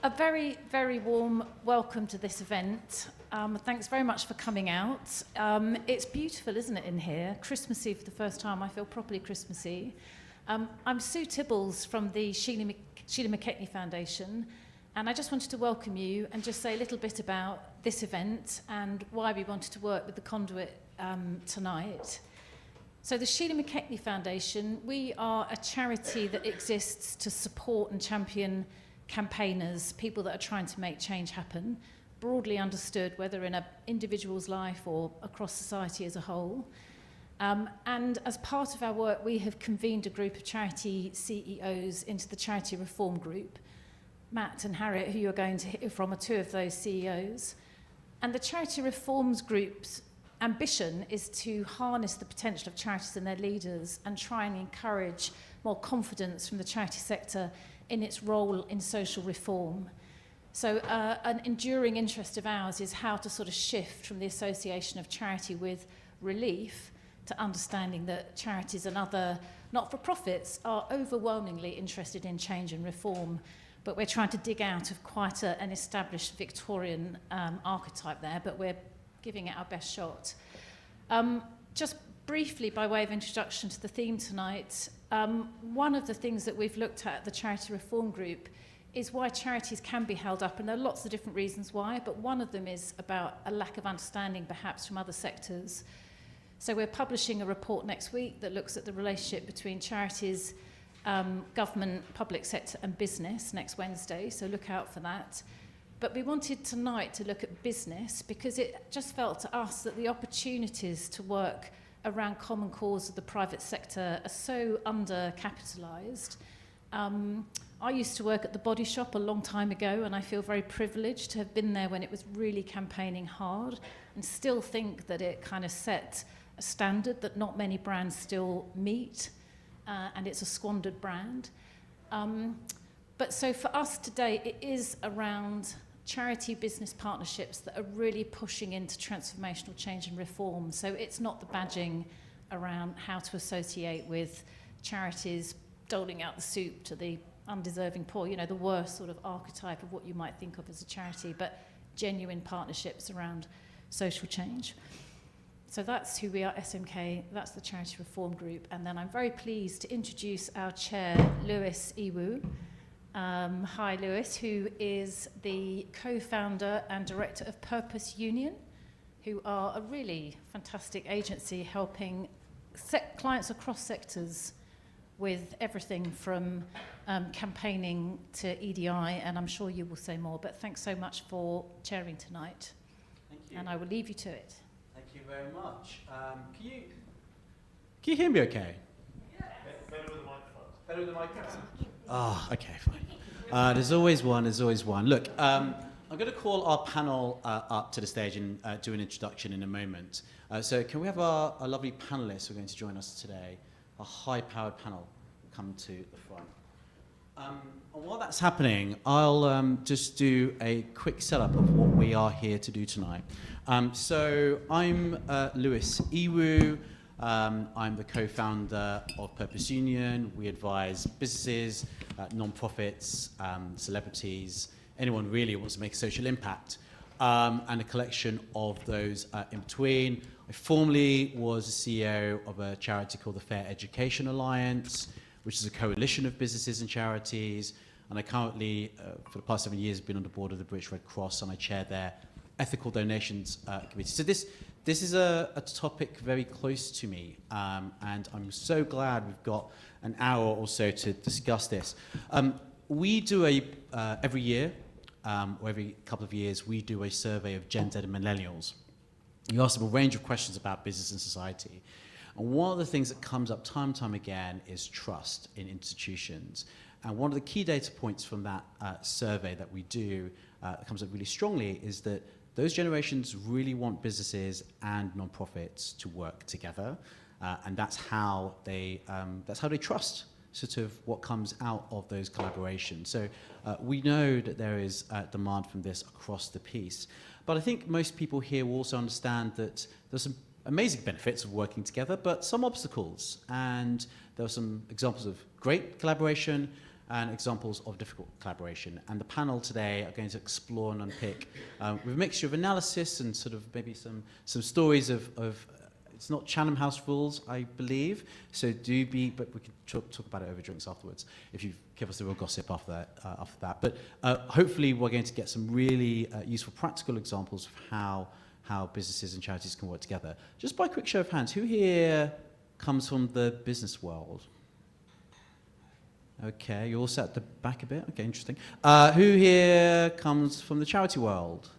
A very, very warm welcome to this event. Thanks very much for coming out. It's beautiful, isn't it, in here? Christmassy for the first time. I feel properly Christmassy. I'm Sue Tibbles from the Sheila McKechnie Foundation, and I just wanted to welcome you and just say a little bit about this event and why we wanted to work with the Conduit tonight. So the Sheila McKechnie Foundation, we are a charity that exists to support and champion campaigners, people that are trying to make change happen, broadly understood, whether in an individual's life or across society as a whole. And as part of our work, we have convened a group of charity CEOs into the Charity Reform Group. Matt and Harriet, who you're going to hear from, are two of those CEOs. And the Charity Reforms Group's ambition is to harness the potential of charities and their leaders and try and encourage more confidence from the charity sector in its role in social reform. So an enduring interest of ours is how to sort of shift from the association of charity with relief to understanding that charities and other not-for-profits are overwhelmingly interested in change and reform, but we're trying to dig out of quite an established Victorian archetype there, but we're giving it our best shot. Just briefly, by way of introduction to the theme tonight, one of the things that we've looked at the Charity Reform Group is why charities can be held up, and there are lots of different reasons why, but one of them is about a lack of understanding perhaps from other sectors. So we're publishing a report next week that looks at the relationship between charities, government, public sector and business next Wednesday, so look out for that. But we wanted tonight to look at business because it just felt to us that the opportunities to work around common cause of the private sector are so undercapitalised. I used to work at the Body Shop a long time ago, and I feel very privileged to have been there when it was really campaigning hard, and still think that it kind of set a standard that not many brands still meet, and it's a squandered brand. But so for us today, it is around charity business partnerships that are really pushing into transformational change and reform. So it's not the badging around how to associate with charities doling out the soup to the undeserving poor, you know, the worst sort of archetype of what you might think of as a charity, but genuine partnerships around social change. So that's who we are, SMK, that's the Charity Reform Group. And then I'm very pleased to introduce our chair, Lewis Iwu. Hi, Lewis, who is the co-founder and director of Purpose Union, who are a really fantastic agency helping clients across sectors with everything from campaigning to EDI, and I'm sure you will say more, but thanks so much for chairing tonight. Thank you. And I will leave you to it. Thank you very much. Can you hear me okay? Yeah. Better with the microphone. Better with the microphone? Ah, okay, fine. There's always one. Look, I'm going to call our panel up to the stage and do an introduction in a moment. So can we have our lovely panellists who are going to join us today, a high-powered panel, come to the front. And while that's happening, I'll just do a quick setup of what we are here to do tonight. So I'm Lewis Iwu. I'm the co-founder of Purpose Union. We advise businesses, non-profits, celebrities, anyone really who wants to make a social impact, and a collection of those in between. I formerly was the CEO of a charity called the Fair Education Alliance, which is a coalition of businesses and charities. And I currently, for the past 7 years, have been on the board of the British Red Cross, and I chair their ethical donations committee. So this is a topic very close to me, and I'm so glad we've got an hour or so to discuss this. We do every year, or every couple of years, we do a survey of Gen Z and millennials. You ask them a range of questions about business and society. And one of the things that comes up time and time again is trust in institutions. And one of the key data points from that survey that we do that comes up really strongly is that those generations really want businesses and non-profits to work together, and that's how they trust sort of what comes out of those collaborations. So we know that there is demand from this across the piece, but I think most people here will also understand that there's some amazing benefits of working together, but some obstacles, and there are some examples of great collaboration and examples of difficult collaboration. And the panel today are going to explore and unpick with a mixture of analysis and sort of maybe some stories of it's not Chatham House rules, I believe, so but we can talk about it over drinks afterwards if you give us the real gossip after that. But hopefully we're going to get some really useful practical examples of how businesses and charities can work together. Just by a quick show of hands, who here comes from the business world? Okay, you all sat at the back a bit. Okay, interesting. Who here comes from the charity world?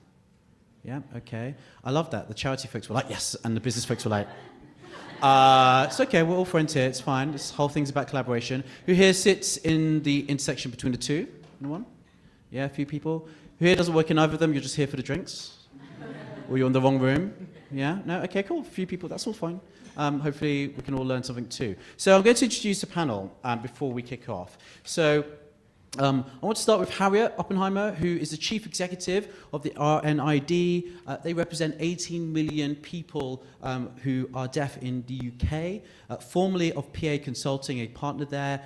Yeah, okay. I love that. The charity folks were like, yes, and the business folks were like, it's okay, we're all friends here, it's fine. This whole thing's about collaboration. Who here sits in the intersection between the two? Anyone? Yeah, a few people. Who here doesn't work in either of them? You're just here for the drinks? Or you're in the wrong room? Yeah? No? Okay, cool. A few people, that's all fine. Hopefully we can all learn something too. So I'm going to introduce the panel before we kick off. So I want to start with Harriet Oppenheimer, who is the Chief Executive of the RNID. They represent 18 million people who are deaf in the UK. Formerly of PA Consulting, a partner there,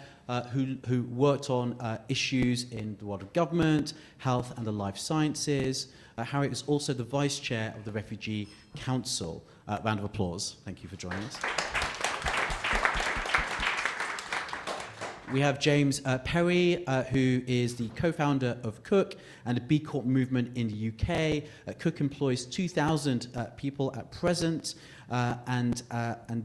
who worked on issues in the world of government, health and the life sciences. Harriet is also the Vice Chair of the Refugee Council. Round of applause. Thank you for joining us. We have James Perry, who is the co-founder of Cook and the B Corp movement in the UK. Cook employs 2,000 people at present, and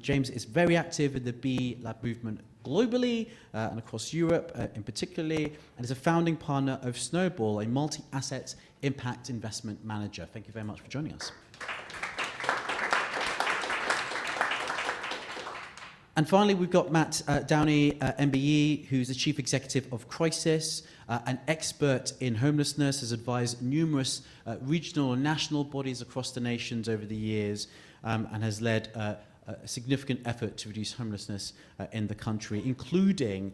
James is very active in the B Lab movement globally and across Europe in particularly, and is a founding partner of Snowball, a multi-asset impact investment manager. Thank you very much for joining us. And finally, we've got Matt Downey, MBE, who's the Chief Executive of Crises, an expert in homelessness, has advised numerous regional and national bodies across the nations over the years, and has led a significant effort to reduce homelessness in the country, including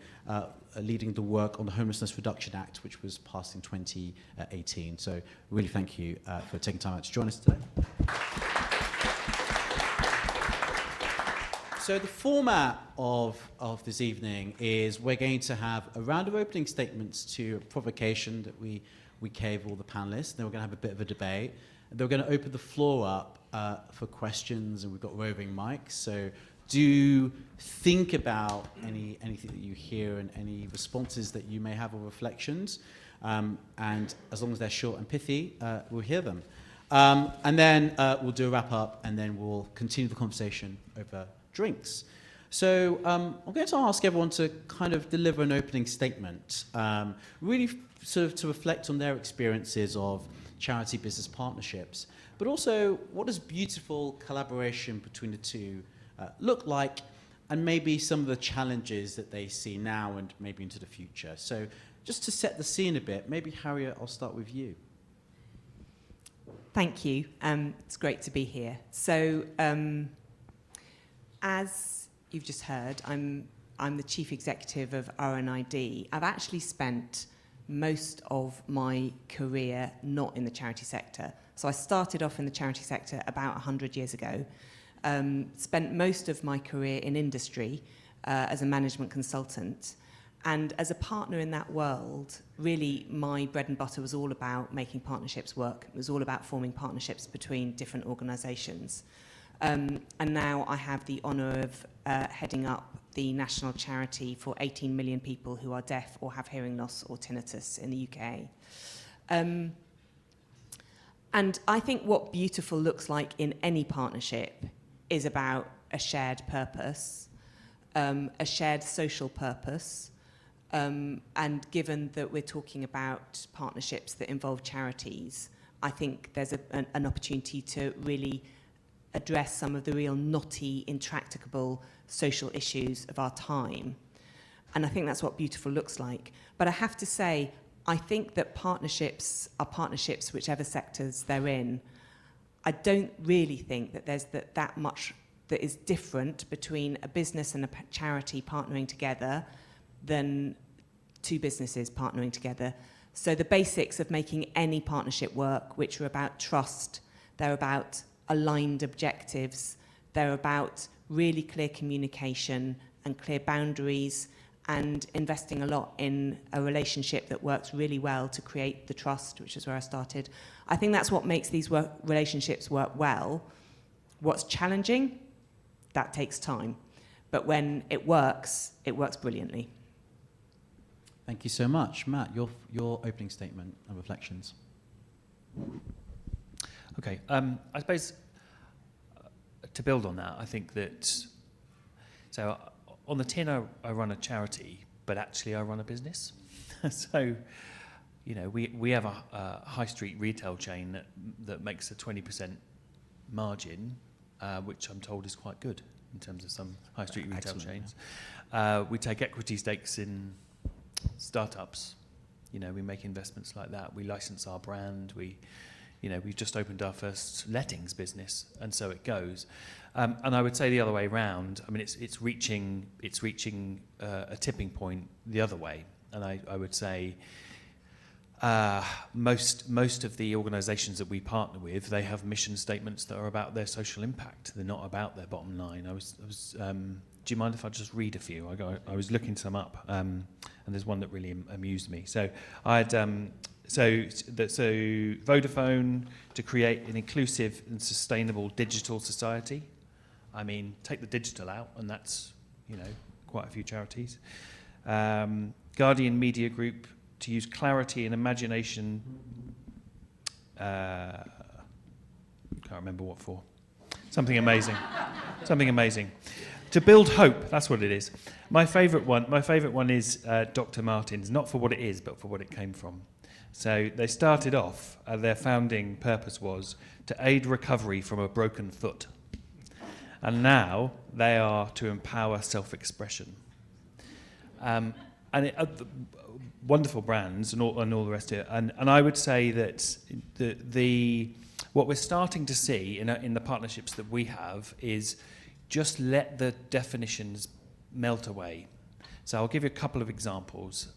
leading the work on the Homelessness Reduction Act, which was passed in 2018. So really thank you for taking time out to join us today. So the format of this evening is we're going to have a round of opening statements to a provocation that we gave all the panelists. Then we're going to have a bit of a debate. And then we're going to open the floor up for questions, and we've got roving mics. So do think about anything that you hear and any responses that you may have or reflections. And as long as they're short and pithy, we'll hear them. And then we'll do a wrap up, and then we'll continue the conversation over drinks. So I'm going to ask everyone to kind of deliver an opening statement, really sort of to reflect on their experiences of charity business partnerships, but also what does beautiful collaboration between the two look like, and maybe some of the challenges that they see now and maybe into the future. So just to set the scene a bit, maybe Harriet, I'll start with you. Thank you. It's great to be here. So as you've just heard, I'm the Chief Executive of RNID. I've actually spent most of my career not in the charity sector. So I started off in the charity sector about 100 years ago. Spent most of my career in industry as a management consultant. And as a partner in that world, really my bread and butter was all about making partnerships work. It was all about forming partnerships between different organisations. And now I have the honour of heading up the national charity for 18 million people who are deaf or have hearing loss or tinnitus in the UK. And I think what beautiful looks like in any partnership is about a shared purpose, a shared social purpose. And given that we're talking about partnerships that involve charities, I think there's an opportunity to really address some of the real knotty, intractable social issues of our time. And I think that's what beautiful looks like. But I have to say, I think that partnerships are partnerships, whichever sectors they're in. I don't really think that there's that much that is different between a business and a charity partnering together than two businesses partnering together. So the basics of making any partnership work, which are about trust, they're about aligned objectives, they're about really clear communication and clear boundaries and investing a lot in a relationship that works really well to create the trust, which is where I started. I think that's what makes these relationships work well. What's challenging, that takes time. But when it works brilliantly. Thank you so much. Matt, your opening statement and reflections. Okay, I suppose to build on that, I think that, so on the tin I run a charity, but actually I run a business. So, you know, we have a high street retail chain that makes a 20% margin, which I'm told is quite good in terms of some high street retail chains. We take equity stakes in startups. You know, we make investments like that. We license our brand. We've just opened our first lettings business, and so it goes. And I would say the other way round. I mean, it's reaching a tipping point the other way. And I would say most of the organisations that we partner with, they have mission statements that are about their social impact. They're not about their bottom line. Do you mind if I just read a few? I was looking some up, and there's one that really amused me. So I had so Vodafone to create an inclusive and sustainable digital society. I mean, take the digital out, and that's, you know, quite a few charities. Guardian Media Group to use clarity and imagination. Can't remember what for. Something amazing. Something amazing. To build hope, that's what it is. My favourite one is Dr. Martens, not for what it is, but for what it came from. So they started off, their founding purpose was to aid recovery from a broken foot. And now they are to empower self-expression. Wonderful brands and all the rest of it. And I would say that what we're starting to see in the partnerships that we have is just let the definitions melt away. So I'll give you a couple of examples.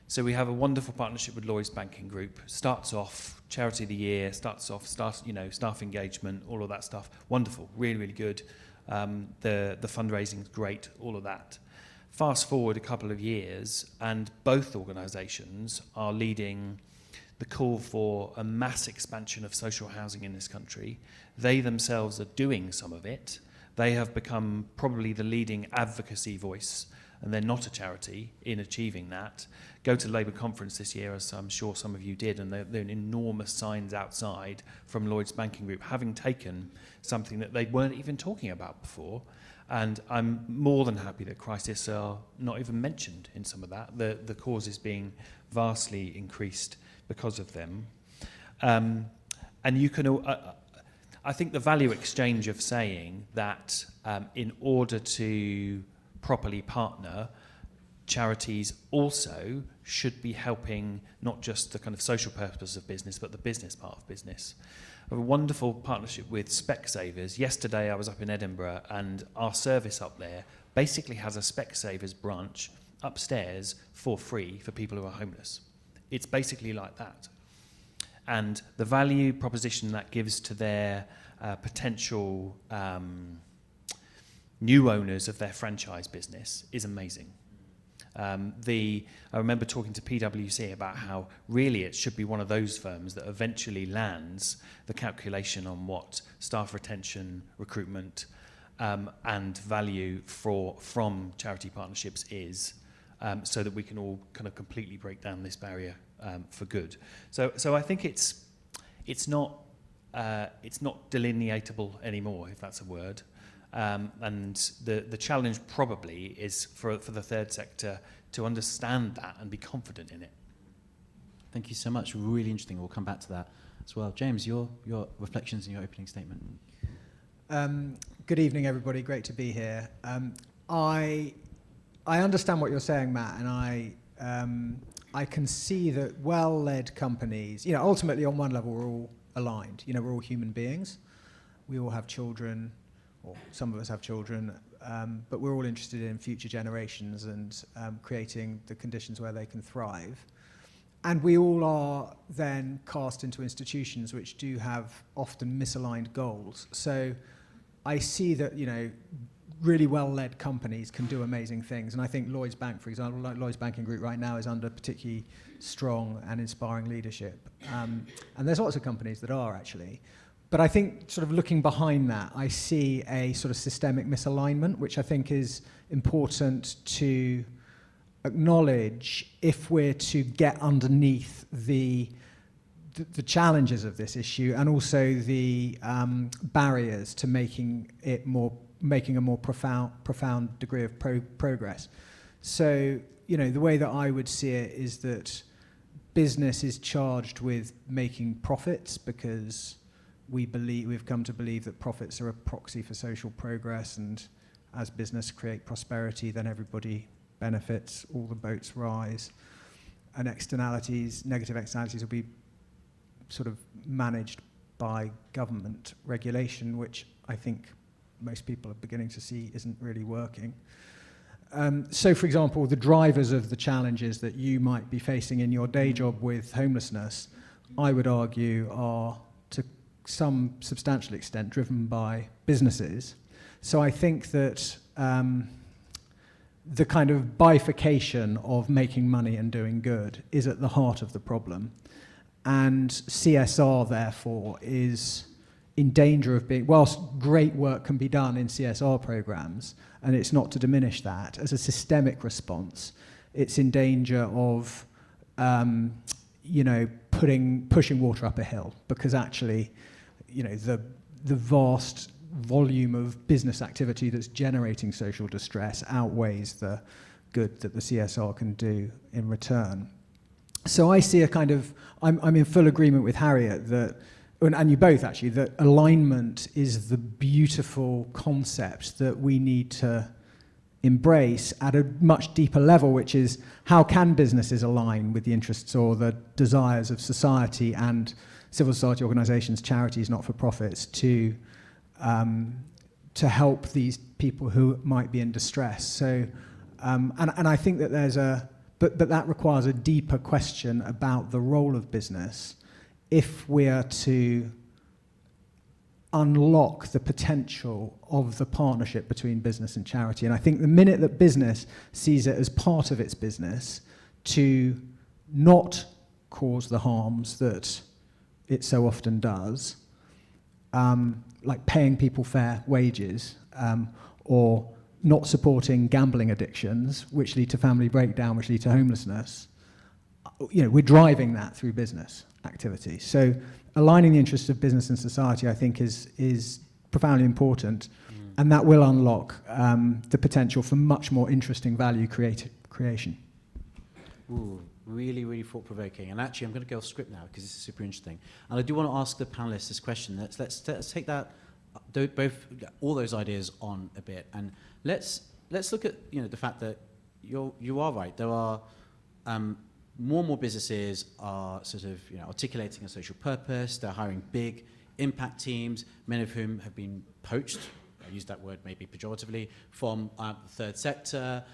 So we have a wonderful partnership with Lloyds Banking Group. Starts off charity of the year, staff engagement, all of that stuff. Wonderful, really, really good. The fundraising is great, all of that. Fast forward a couple of years, and both organisations are leading the call for a mass expansion of social housing in this country. They themselves are doing some of it. They have become probably the leading advocacy voice, and they're not a charity in achieving that. Go to Labour conference this year, as I'm sure some of you did, and there are enormous signs outside from Lloyds Banking Group, having taken something that they weren't even talking about before. And I'm more than happy that crises are not even mentioned in some of that. The cause is being vastly increased because of them. And you can, I think the value exchange of saying that in order to properly partner, charities also should be helping not just the kind of social purpose of business, but the business part of business. We have a wonderful partnership with Specsavers. Yesterday I was up in Edinburgh, and our service up there basically has a Specsavers branch upstairs for free for people who are homeless. It's basically like that. And the value proposition that gives to their potential new owners of their franchise business is amazing. I remember talking to PwC about how really it should be one of those firms that eventually lands the calculation on what staff retention, recruitment, and value from charity partnerships is, so that we can all kind of completely break down this barrier for good. So I think it's not delineatable anymore, if that's a word. And the challenge probably is for the third sector to understand that and be confident in it. Thank you so much. Really interesting. We'll come back to that as well. James, your reflections and your opening statement. Good evening, everybody. Great to be here. I understand what you're saying, Matt, and I can see that well-led companies, you know, ultimately on one level we're all aligned. You know, we're all human beings. We all have children, or some of us have children, but we're all interested in future generations and creating the conditions where they can thrive. And we all are then cast into institutions which do have often misaligned goals. So I see that, you know, really well-led companies can do amazing things. And I think Lloyds Bank, for example, like Lloyds Banking Group right now is under particularly strong and inspiring leadership. And there's lots of companies that are actually. But I think sort of looking behind that, I see a sort of systemic misalignment, which I think is important to acknowledge if we're to get underneath the challenges of this issue and also the barriers to making a more profound degree of progress. So, you know, the way that I would see it is that business is charged with making profits because we've come to believe that profits are a proxy for social progress, and as business create prosperity, then everybody benefits, all the boats rise, and negative externalities will be sort of managed by government regulation, which I think most people are beginning to see isn't really working. So, for example, the drivers of the challenges that you might be facing in your day job with homelessness, I would argue, are to some substantial extent driven by businesses. So I think that the kind of bifurcation of making money and doing good is at the heart of the problem. And CSR, therefore, is in danger of being, whilst great work can be done in CSR programs, and it's not to diminish that, as a systemic response, it's in danger of, pushing water up a hill, because actually, you know, the vast volume of business activity that's generating social distress outweighs the good that the CSR can do in return. So I see a kind of, I'm in full agreement with Harriet that, and you both actually, that alignment is the beautiful concept that we need to embrace at a much deeper level, which is how can businesses align with the interests or the desires of society and civil society organisations, charities, not-for-profits, to help these people who might be in distress. So, and I think that there's but that requires a deeper question about the role of business if we are to unlock the potential of the partnership between business and charity. And I think the minute that business sees it as part of its business to not cause the harms that it so often does, like paying people fair wages, or not supporting gambling addictions, which lead to family breakdown, which lead to homelessness, you know, we're driving that through business activity. So aligning the interests of business and society, I think, is profoundly important, and that will unlock the potential for much more interesting value creation. Ooh, really, really thought-provoking. And actually, I'm going to go off script now because this is super interesting. And I do want to ask the panelists this question. Let's take that, all those ideas on a bit, and let's look at, you know, the fact that you are right. There are more and more businesses are sort of, you know, articulating a social purpose. They're hiring big impact teams, many of whom have been poached, I use that word maybe pejoratively, from the third sector.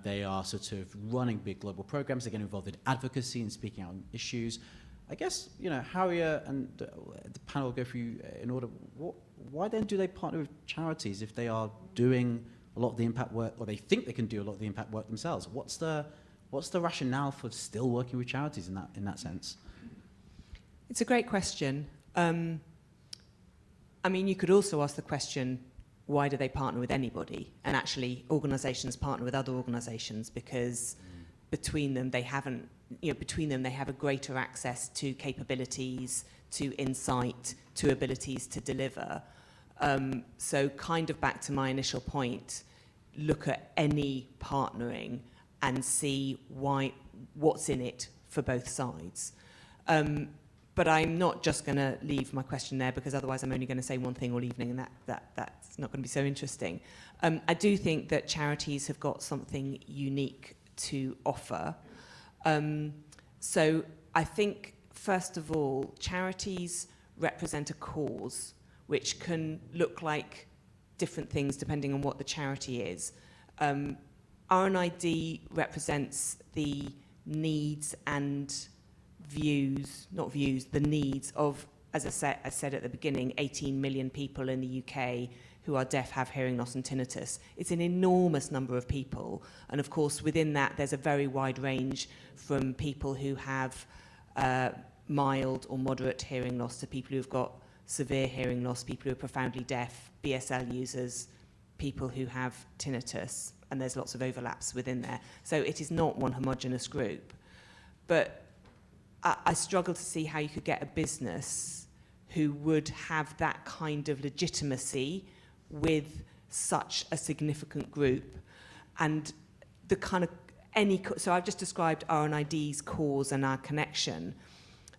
They are sort of running big global programs. They're getting involved in advocacy and speaking out on issues. I guess, you know, Harriet and the panel will go through in order. Why then do they partner with charities if they are doing a lot of the impact work, or they think they can do a lot of the impact work themselves? What's the rationale for still working with charities in that sense? It's a great question. I mean, you could also ask the question, why do they partner with anybody? And actually, organisations partner with other organisations because between them they have a greater access to capabilities, to insight, to abilities to deliver. So kind of back to my initial point, look at any partnering and see what's in it for both sides. But I'm not just going to leave my question there, because otherwise I'm only going to say one thing all evening, and that's not going to be so interesting. I do think that charities have got something unique to offer. So I think, first of all, charities represent a cause which can look like different things depending on what the charity is. R&ID represents the needs and the needs of, as I said at the beginning, 18 million people in the UK who are deaf have hearing loss and tinnitus. It's an enormous number of people. And of course, within that, there's a very wide range from people who have mild or moderate hearing loss to people who've got severe hearing loss, people who are profoundly deaf, BSL users, people who have tinnitus, and there's lots of overlaps within there. So it is not one homogenous group. But I struggle to see how you could get a business who would have that kind of legitimacy with such a significant group. And the kind of so I've just described RNID's cause and our connection,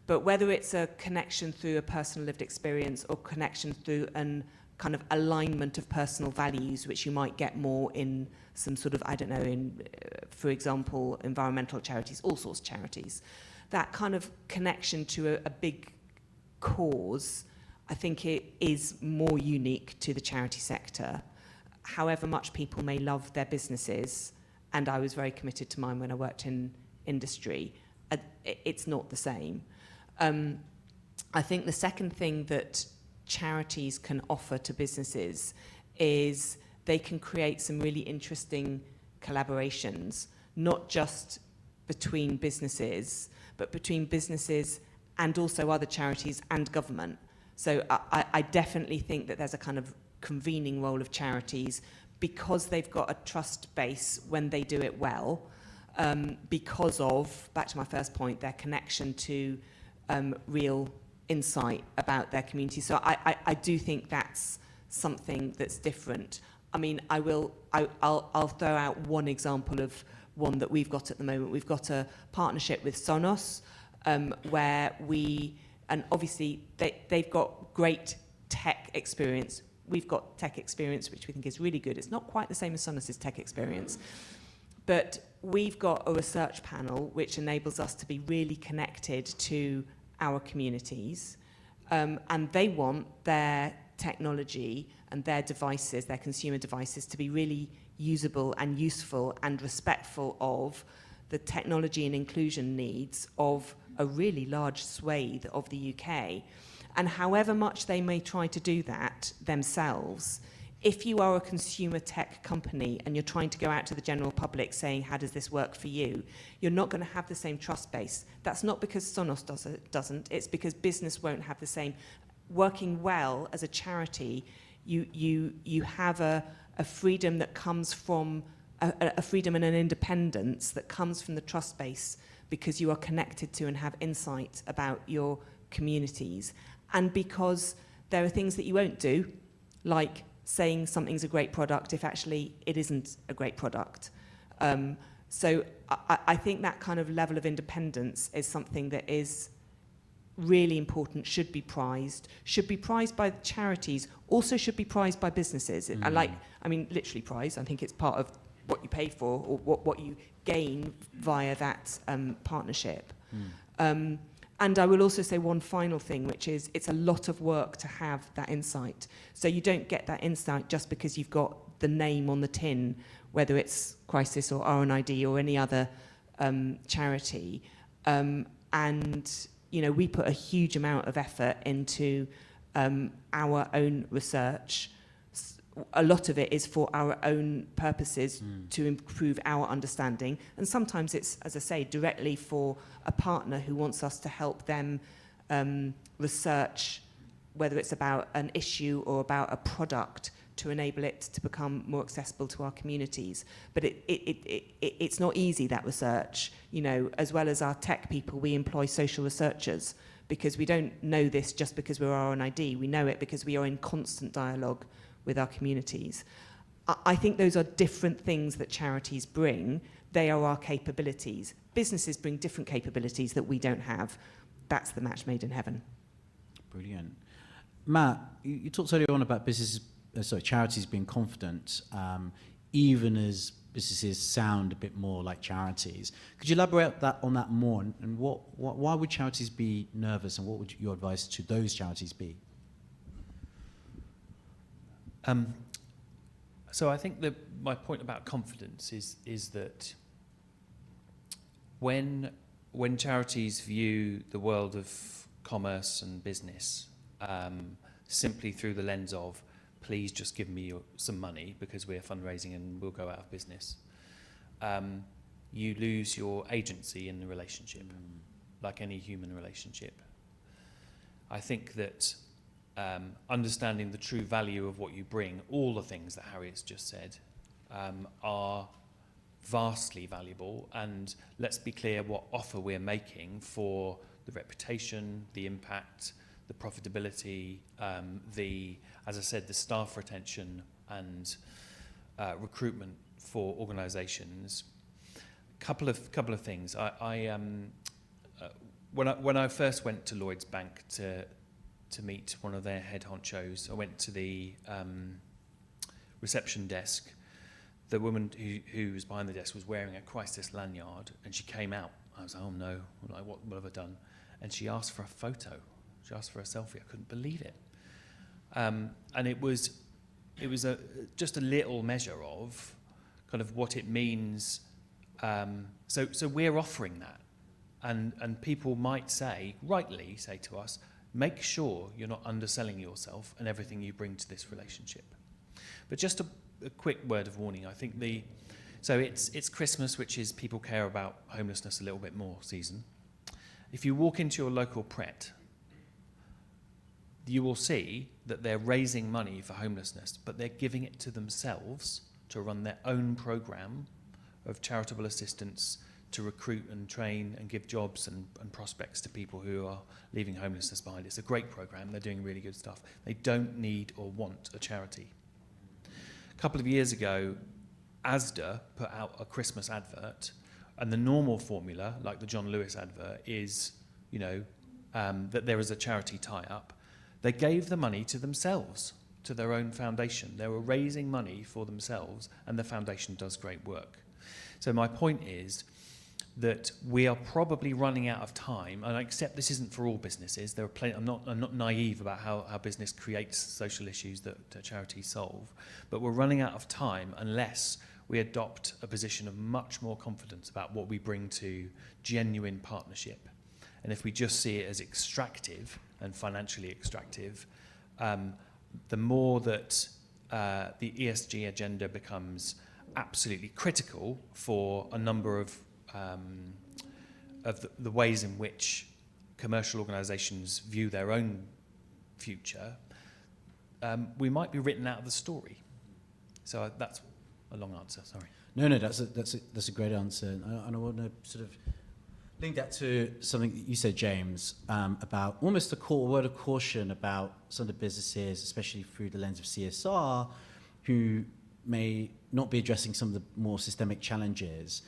but whether it's a connection through a personal lived experience or connection through an kind of alignment of personal values, which you might get more in some sort of, I don't know, in, for example, environmental charities, all sorts of charities, that kind of connection to a big cause, I think it is more unique to the charity sector. However much people may love their businesses, and I was very committed to mine when I worked in industry, it's not the same. I think the second thing that charities can offer to businesses is they can create some really interesting collaborations, not just between businesses, but between businesses and also other charities and government. So I definitely think that there's a kind of convening role of charities because they've got a trust base when they do it well, because of, back to my first point, their connection to real insight about their community. So I do think that's something that's different. I mean, I'll throw out one example of one that we've got at the moment. We've got a partnership with Sonos, where and obviously they've got great tech experience. We've got tech experience, which we think is really good. It's not quite the same as Sonos's tech experience, but we've got a research panel which enables us to be really connected to our communities, and they want their technology and their devices, their consumer devices, to be really usable and useful and respectful of the technology and inclusion needs of a really large swathe of the UK. And however much they may try to do that themselves, if you are a consumer tech company and you're trying to go out to the general public saying, how does this work for you? You're not going to have the same trust base. That's not because Sonos doesn't, it's because business won't have the same. Working well as a charity, you have a freedom that comes from, a freedom and an independence that comes from the trust base because you are connected to and have insight about your communities. And because there are things that you won't do, like saying something's a great product if actually it isn't a great product. So I think that kind of level of independence is something that is really important, should be prized by charities, also should be prized by businesses. I mean, literally prized. I think it's part of what you pay for or what you gain via that partnership. And I will also say one final thing, which is it's a lot of work to have that insight. So you don't get that insight just because you've got the name on the tin, whether it's Crisis or RNID or any other charity. And, you know, we put a huge amount of effort into our own research. A lot of it is for our own purposes to improve our understanding. And sometimes it's, as I say, directly for a partner who wants us to help them research, whether it's about an issue or about a product, to enable it to become more accessible to our communities. But it's not easy, that research. You know, as well as our tech people, we employ social researchers because we don't know this just because we're RNID. We know it because we are in constant dialogue with our communities. I think those are different things that charities bring. They are our capabilities. Businesses bring different capabilities that we don't have. That's the match made in heaven. Brilliant. Matt, you talked earlier on about charities being confident, even as businesses sound a bit more like charities. Could you elaborate on that more? And why would charities be nervous, and what would your advice to those charities be? So I think that my point about confidence is that when charities view the world of commerce and business simply through the lens of please just give me some money because we're fundraising and we'll go out of business, you lose your agency in the relationship, like any human relationship. I think that understanding the true value of what you bring, all the things that Harriet's just said, are vastly valuable, and let's be clear what offer we're making for the reputation, the impact, the profitability, as I said, the staff retention and recruitment for organisations. Couple of things. When I first went to Lloyds Bank to meet one of their head honchos, I went to the reception desk. The woman who was behind the desk was wearing a crisis lanyard, and she came out. I was like, oh no, I'm like, what have I done? And she asked for a photo. She asked for a selfie. I couldn't believe it. And it was just a little measure of kind of what it means. So we're offering that, and people might say, rightly say to us, make sure you're not underselling yourself and everything you bring to this relationship. But just a quick word of warning. I think it's Christmas, which is people care about homelessness a little bit more season. If you walk into your local Pret, you will see that they're raising money for homelessness, but they're giving it to themselves to run their own program of charitable assistance to recruit and train and give jobs and prospects to people who are leaving homelessness behind. It's a great program. They're doing really good stuff. They don't need or want a charity. A couple of years ago, Asda put out a Christmas advert, and the normal formula, like the John Lewis advert, is, that there is a charity tie-up. They gave the money to themselves, to their own foundation. They were raising money for themselves, and the foundation does great work. So my point is that we are probably running out of time, and I accept this isn't for all businesses. There are plenty. I'm not naive about how business creates social issues that charities solve, but we're running out of time unless we adopt a position of much more confidence about what we bring to genuine partnership. And if we just see it as extractive and financially extractive, the more that the ESG agenda becomes absolutely critical for a number of the ways in which commercial organisations view their own future, we might be written out of the story. So that's a long answer. Sorry. No, that's a great answer, and I want to sort of link that to something that you said, James, about almost a word of caution about some of the businesses, especially through the lens of CSR, who may not be addressing some of the more systemic challenges.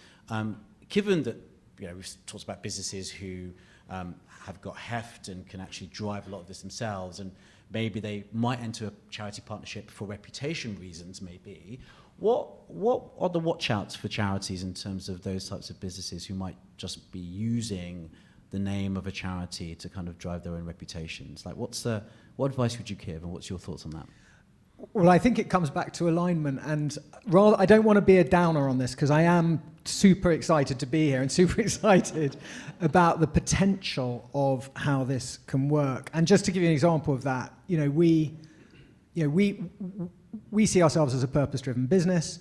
Given that we've talked about businesses who have got heft and can actually drive a lot of this themselves, and maybe they might enter a charity partnership for reputation reasons, maybe. What are the watch outs for charities in terms of those types of businesses who might just be using the name of a charity to kind of drive their own reputations? Like, what advice would you give, and what's your thoughts on that? Well, I think it comes back to alignment, and I don't want to be a downer on this, because I am super excited to be here and super excited about the potential of how this can work. And just to give you an example of that, we see ourselves as a purpose-driven business.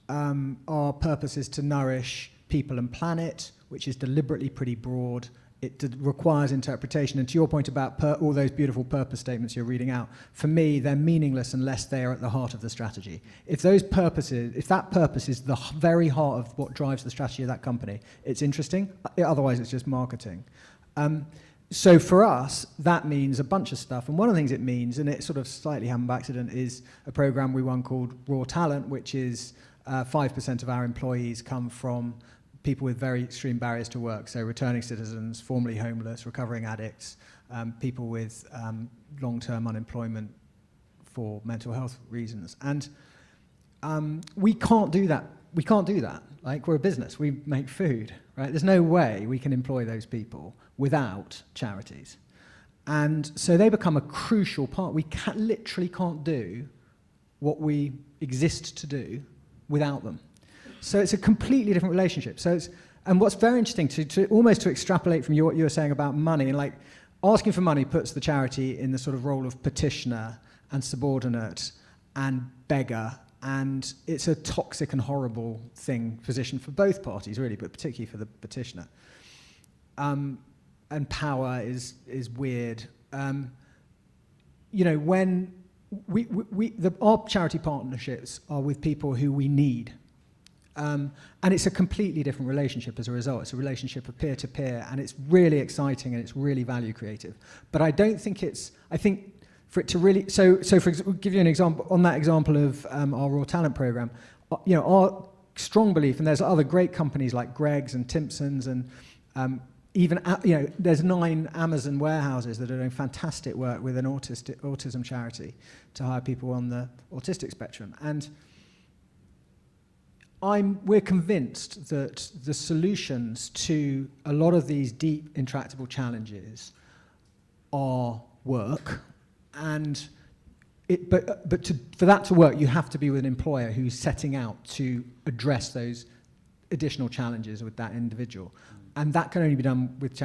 Our purpose is to nourish people and planet, which is deliberately pretty broad. It requires interpretation. And to your point about all those beautiful purpose statements you're reading out, for me, they're meaningless unless they are at the heart of the strategy. If that purpose is the very heart of what drives the strategy of that company, it's interesting. Otherwise, it's just marketing. So for us, that means a bunch of stuff. And one of the things it means, and it sort of slightly happened by accident, is a program we run called Raw Talent, which is 5% of our employees come from people with very extreme barriers to work, so returning citizens, formerly homeless, recovering addicts, people with long-term unemployment for mental health reasons. And we can't do that. We can't do that. Like, we're a business. We make food, right? There's no way we can employ those people without charities. And so they become a crucial part. We literally can't do what we exist to do without them. So it's a completely different relationship. And what's very interesting to extrapolate from what you were saying about money, and like asking for money puts the charity in the sort of role of petitioner and subordinate and beggar, and it's a toxic and horrible position for both parties, really, but particularly for the petitioner. And power is weird. When our charity partnerships are with people who we need. And it's a completely different relationship as a result. It's a relationship of peer-to-peer, and it's really exciting and it's really value creative. But I don't think I think for it to really, so for example, give you an example, on that example of our Raw Talent Programme, our strong belief, and there's other great companies like Greggs and Timpson's, and even, there's 9 Amazon warehouses that are doing fantastic work with an autism charity to hire people on the autistic spectrum. And we're convinced that the solutions to a lot of these deep, intractable challenges are work. And for that to work, you have to be with an employer who's setting out to address those additional challenges with that individual. And that can only be done with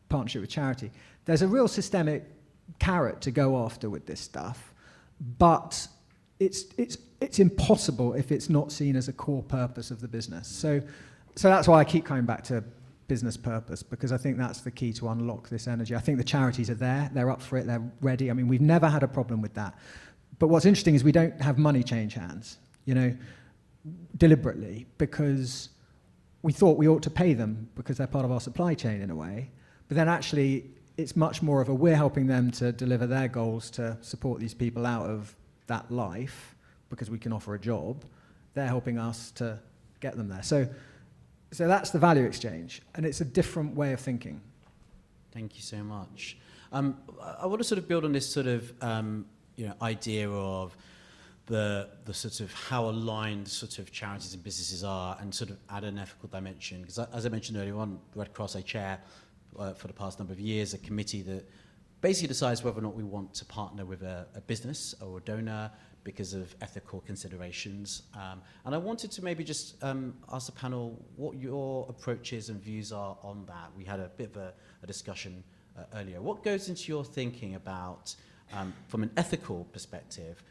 partnership with charity. There's a real systemic carrot to go after with this stuff, but it's impossible if it's not seen as a core purpose of the business. So that's why I keep coming back to business purpose, because I think that's the key to unlock this energy. I think the charities are there, they're up for it, they're ready. I mean, we've never had a problem with that. But what's interesting is we don't have money change hands, deliberately, because we thought we ought to pay them because they're part of our supply chain in a way. But then actually, it's much more of we're helping them to deliver their goals to support these people out of that life because we can offer a job. They're helping us to get them there. So that's the value exchange, and it's a different way of thinking. Thank you so much. I want to sort of build on this sort of idea of the sort of how aligned sort of charities and businesses are, and sort of add an ethical dimension. Because as I mentioned earlier on, Red Cross, I chair for the past number of years a committee that basically decides whether or not we want to partner with a business or a donor because of ethical considerations. And I wanted to maybe just ask the panel what your approaches and views are on that. We had a bit of a discussion earlier. What goes into your thinking about, from an ethical perspective,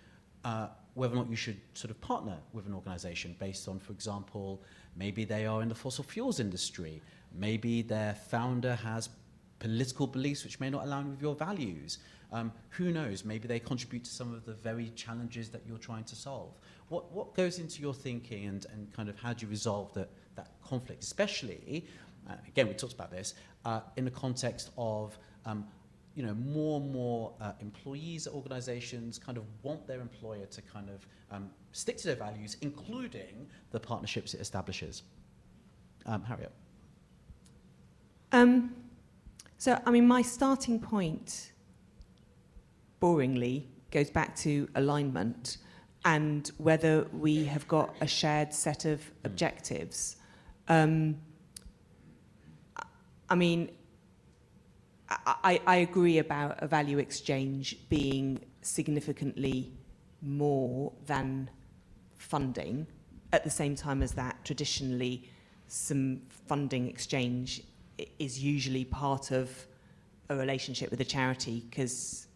whether or not you should sort of partner with an organisation based on, for example, maybe they are in the fossil fuels industry, maybe their founder has political beliefs which may not align with your values. Who knows, maybe they contribute to some of the very challenges that you're trying to solve. What goes into your thinking, and kind of how do you resolve that conflict, especially, again, we talked about this, in the context of more and more employees at organisations kind of want their employer to kind of stick to their values, including the partnerships it establishes. Harriet. So, I mean, my starting point, boringly, goes back to alignment and whether we have got a shared set of objectives. I mean, I agree about a value exchange being significantly more than funding. At the same time as that, traditionally, some funding exchange is usually part of a relationship with a charity, because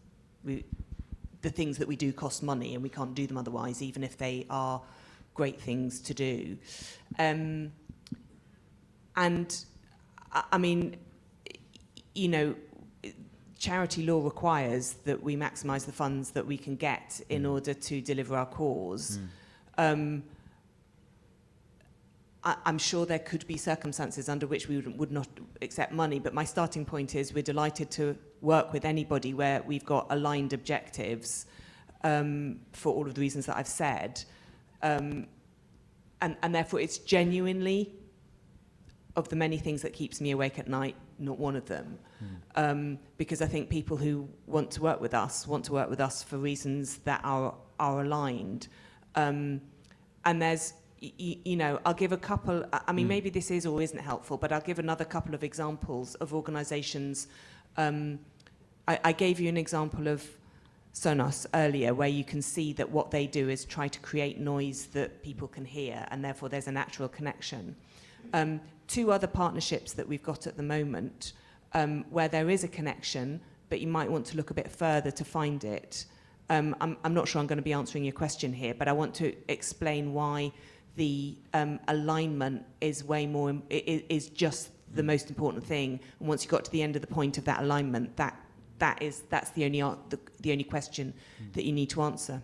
the things that we do cost money and we can't do them otherwise, even if they are great things to do. And I mean, charity law requires that we maximise the funds that we can get in order to deliver our cause. I'm sure there could be circumstances under which we would not accept money, but my starting point is we're delighted to work with anybody where we've got aligned objectives for all of the reasons that I've said. And therefore it's genuinely, of the many things that keeps me awake at night, not one of them. Because I think people who want to work with us for reasons that are aligned. And there's, I'll give a couple, I mean, maybe this is or isn't helpful, but I'll give another couple of examples of organisations. I gave you an example of Sonos earlier, where you can see that what they do is try to create noise that people can hear, and therefore there's a natural connection. 2 other partnerships that we've got at the moment, where there is a connection, but you might want to look a bit further to find it. I'm not sure I'm going to be answering your question here, but I want to explain why the alignment is way more, is just the most important thing. And once you got to the end of the point of that alignment, that's the only question that you need to answer.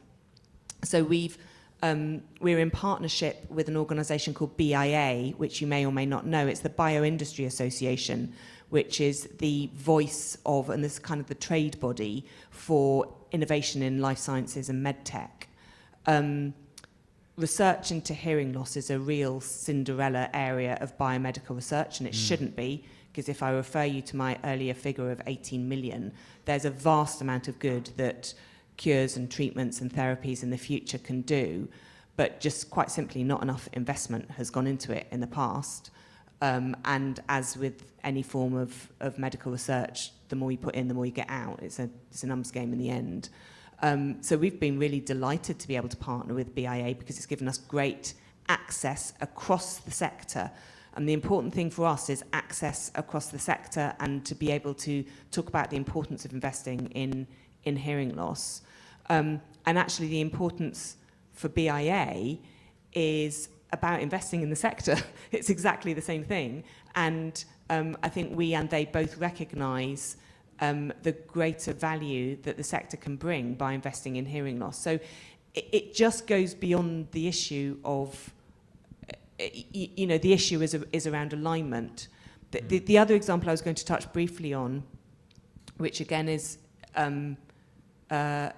So we're in partnership with an organisation called BIA, which you may or may not know. It's the Bioindustry Association, which is the voice of, and this is kind of the trade body for innovation in life sciences and medtech. Research into hearing loss is a real Cinderella area of biomedical research, and it shouldn't be, because if I refer you to my earlier figure of 18 million, there's a vast amount of good that cures and treatments and therapies in the future can do, but just quite simply not enough investment has gone into it in the past. And as with any form of medical research, the more you put in, the more you get out. It's a numbers game in the end. So we've been really delighted to be able to partner with BIA because it's given us great access across the sector. And the important thing for us is access across the sector and to be able to talk about the importance of investing in hearing loss. And actually the importance for BIA is about investing in the sector. It's exactly the same thing. And I think we and they both recognise the greater value that the sector can bring by investing in hearing loss. So it just goes beyond the issue of, the issue is around alignment. The other example I was going to touch briefly on, which again is, it's not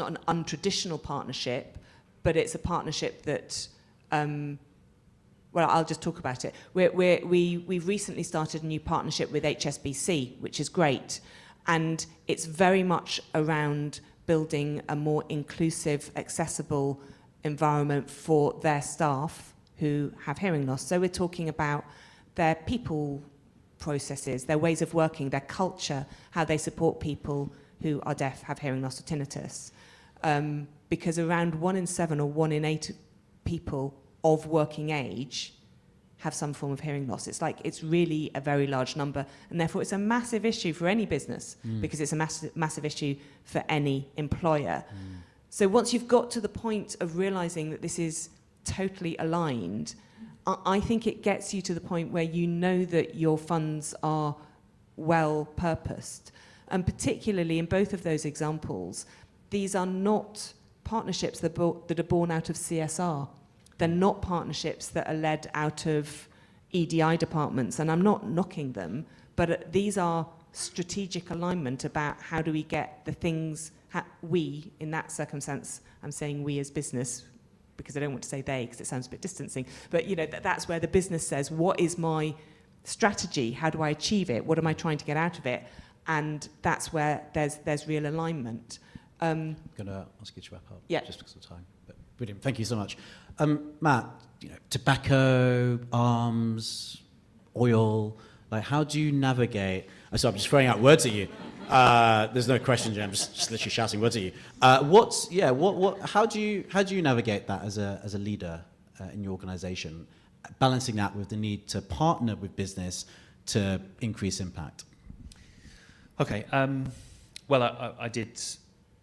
an untraditional partnership, but it's a partnership that, I'll just talk about it. We've recently started a new partnership with HSBC, which is great. And it's very much around building a more inclusive, accessible environment for their staff who have hearing loss. So we're talking about their people processes, their ways of working, their culture, how they support people who are deaf, have hearing loss or tinnitus. Because around 1 in 7 or 1 in 8 people of working age have some form of hearing loss. It's really a very large number, and therefore it's a massive issue for any business because it's a massive issue for any employer. So once you've got to the point of realizing that this is totally aligned, I think it gets you to the point where you know that your funds are well purposed. And particularly in both of those examples, these are not partnerships that are born out of CSR. They're not partnerships that are led out of EDI departments, and I'm not knocking them, but these are strategic alignment about how do we get the things, we, in that circumstance, I'm saying we as business, because I don't want to say they, because it sounds a bit distancing, but that's where the business says, what is my strategy? How do I achieve it? What am I trying to get out of it? And that's where there's real alignment. I'm going to ask you to wrap up, just because of time. But brilliant, thank you so much. Matt, tobacco, arms, oil, how do you navigate? So I'm just throwing out words at you. There's no question, Jim. I'm just literally shouting words at you. How do you navigate that as a leader in your organisation, balancing that with the need to partner with business to increase impact? Okay. I did.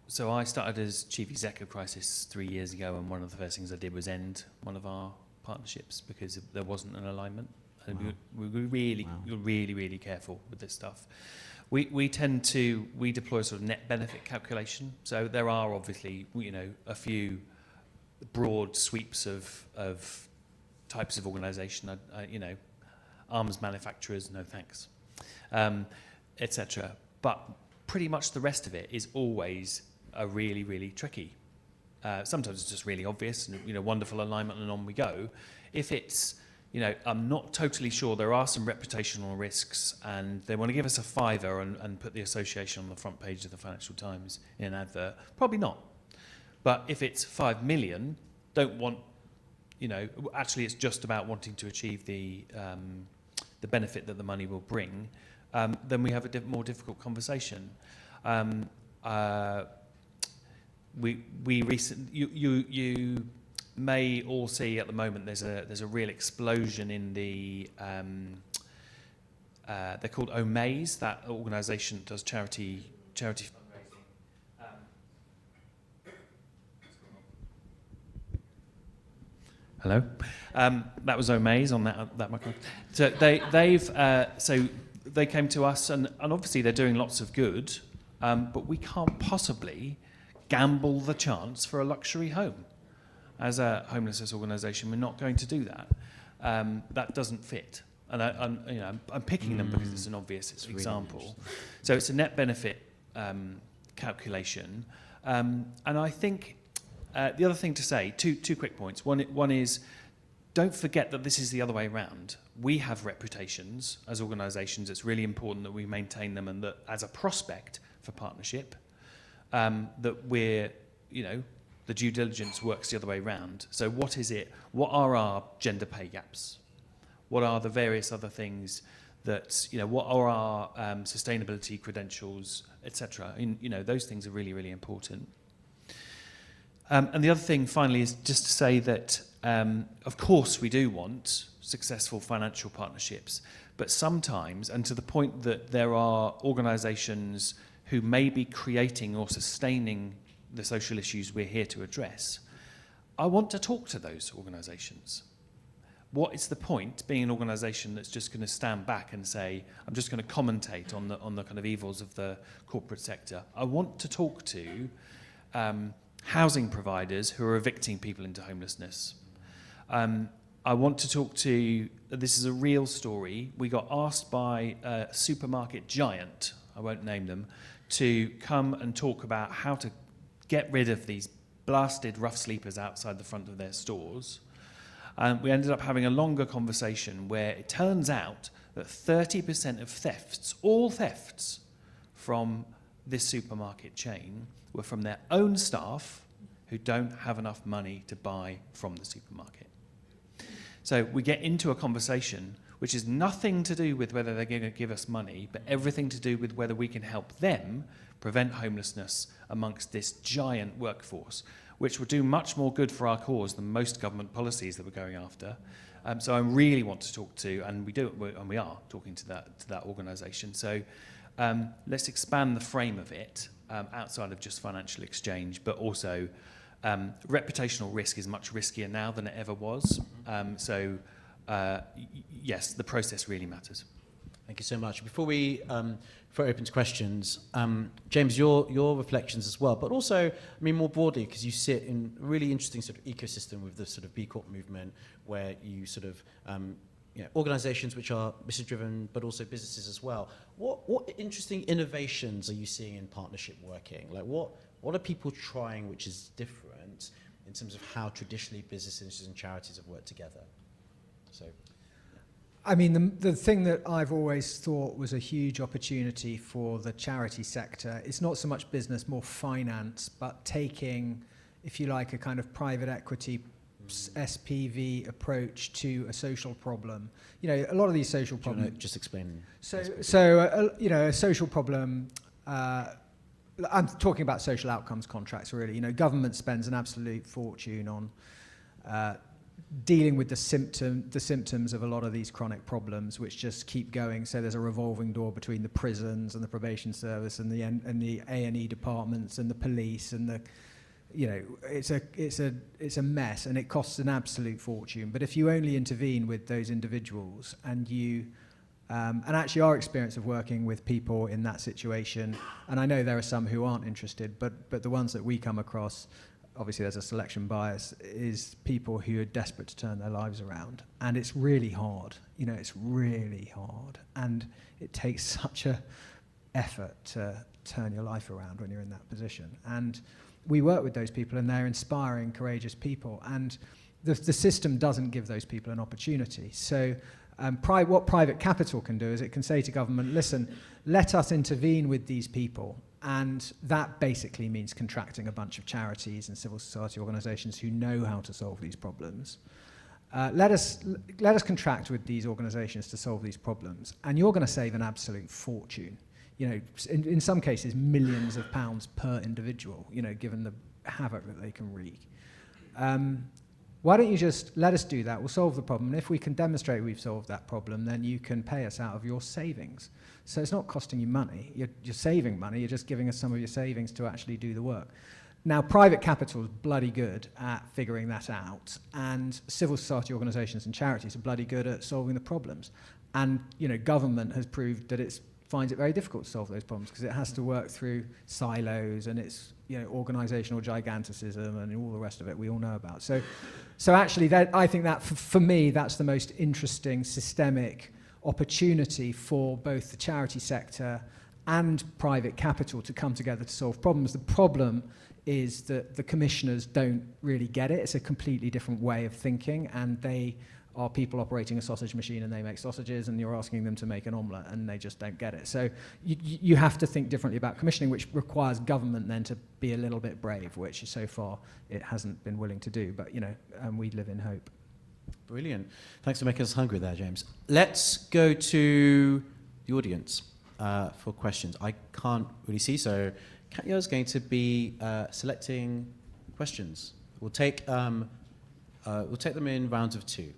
So I started as chief exec of Crisis 3 years ago, and one of the first things I did was end one of our partnerships because there wasn't an alignment. And we were really careful with this stuff. We deploy a sort of net benefit calculation. So there are obviously a few broad sweeps of types of organisation. Arms manufacturers, no thanks, etc. But pretty much the rest of it is always really tricky. Sometimes it's just really obvious and wonderful alignment and on we go. If it's I'm not totally sure, there are some reputational risks and they want to give us a fiver and put the association on the front page of the Financial Times in an advert, probably not. But if it's 5 million, don't want actually it's just about wanting to achieve the benefit that the money will bring, then we have a more difficult conversation. We recently, you may all see at the moment there's a real explosion in the they're called OMAs, that organisation that does charity fundraising. Hello. That was Omaze on that microphone. So they came to us, and obviously they're doing lots of good, but we can't possibly gamble the chance for a luxury home. As a homelessness organisation, we're not going to do that. That doesn't fit. And I'm picking them because it's an obvious example. Really so it's a net benefit calculation. And I think the other thing to say, two quick points. One is, don't forget that this is the other way around. We have reputations as organisations. It's really important that we maintain them, and that as a prospect for partnership, that we're, the due diligence works the other way around. So what is it? What are our gender pay gaps? What are the various other things that, what are our sustainability credentials, etc.? Those things are really, really important. And the other thing, finally, is just to say that, of course, we do want successful financial partnerships, but sometimes, and to the point that there are organisations who may be creating or sustaining the social issues we're here to address, I want to talk to those organisations. What is the point being an organisation that's just going to stand back and say, I'm just going to commentate on the kind of evils of the corporate sector? I want to talk to housing providers who are evicting people into homelessness. I want to talk to, this is a real story, we got asked by a supermarket giant, I won't name them, to come and talk about how to get rid of these blasted rough sleepers outside the front of their stores. And we ended up having a longer conversation where it turns out that 30% of thefts, all thefts from this supermarket chain, were from their own staff who don't have enough money to buy from the supermarket. So we get into a conversation which is nothing to do with whether they're going to give us money, but everything to do with whether we can help them prevent homelessness amongst this giant workforce, which will do much more good for our cause than most government policies that we're going after. So I really want to talk to, and we are talking to that organisation. So let's expand the frame of it outside of just financial exchange, but also reputational risk is much riskier now than it ever was. Yes, the process really matters. Thank you so much. Before we open to questions, James, your reflections as well, but also, more broadly, because you sit in a really interesting sort of ecosystem with the sort of B Corp movement, where you sort of, organisations which are mission-driven, but also businesses as well. What interesting innovations are you seeing in partnership working? Like, what are people trying which is different in terms of how traditionally businesses and charities have worked together? So. The thing that I've always thought was a huge opportunity for the charity sector is not so much business, more finance, but taking, if you like, a kind of private equity SPV approach to a social problem. A lot of these social problems. Do you want to just explain? A social problem. I'm talking about social outcomes contracts, really. Government spends an absolute fortune on dealing with the symptoms of a lot of these chronic problems, which just keep going. So there's a revolving door between the prisons and the probation service and the A&E departments and the police and the, it's a mess, and it costs an absolute fortune. But if you only intervene with those individuals, and you and actually our experience of working with people in that situation, and I know there are some who aren't interested, but the ones that we come across, obviously there's a selection bias, is people who are desperate to turn their lives around. And it's really hard. It's really hard. And it takes such a effort to turn your life around when you're in that position. And we work with those people, and they're inspiring, courageous people. And the system doesn't give those people an opportunity. So what private capital can do is it can say to government, listen, let us intervene with these people. And that basically means contracting a bunch of charities and civil society organisations who know how to solve these problems. Let us contract with these organisations to solve these problems, and you're going to save an absolute fortune. In some cases, millions of pounds per individual. Given the havoc that they can wreak. Why don't you just let us do that? We'll solve the problem. And if we can demonstrate we've solved that problem, then you can pay us out of your savings. So it's not costing you money. You're saving money. You're just giving us some of your savings to actually do the work. Now, private capital is bloody good at figuring that out, and civil society organisations and charities are bloody good at solving the problems. And, you know, government has proved that it finds it very difficult to solve those problems because it has to work through silos, and it's, you know, organisational giganticism and all the rest of it we all know about. So actually, I think that for me, that's the most interesting systemic opportunity for both the charity sector and private capital to come together to solve problems. The problem is that the commissioners don't really get it. It's a completely different way of thinking, and they are people operating a sausage machine, and they make sausages, and you're asking them to make an omelette, and they just don't get it. So you have to think differently about commissioning, which requires government then to be a little bit brave, which so far it hasn't been willing to do. But, you know, we live in hope. Brilliant. Thanks for making us hungry there, James. Let's go to the audience for questions. I can't really see, so Katya's going to be selecting questions. We'll take them in rounds of 2.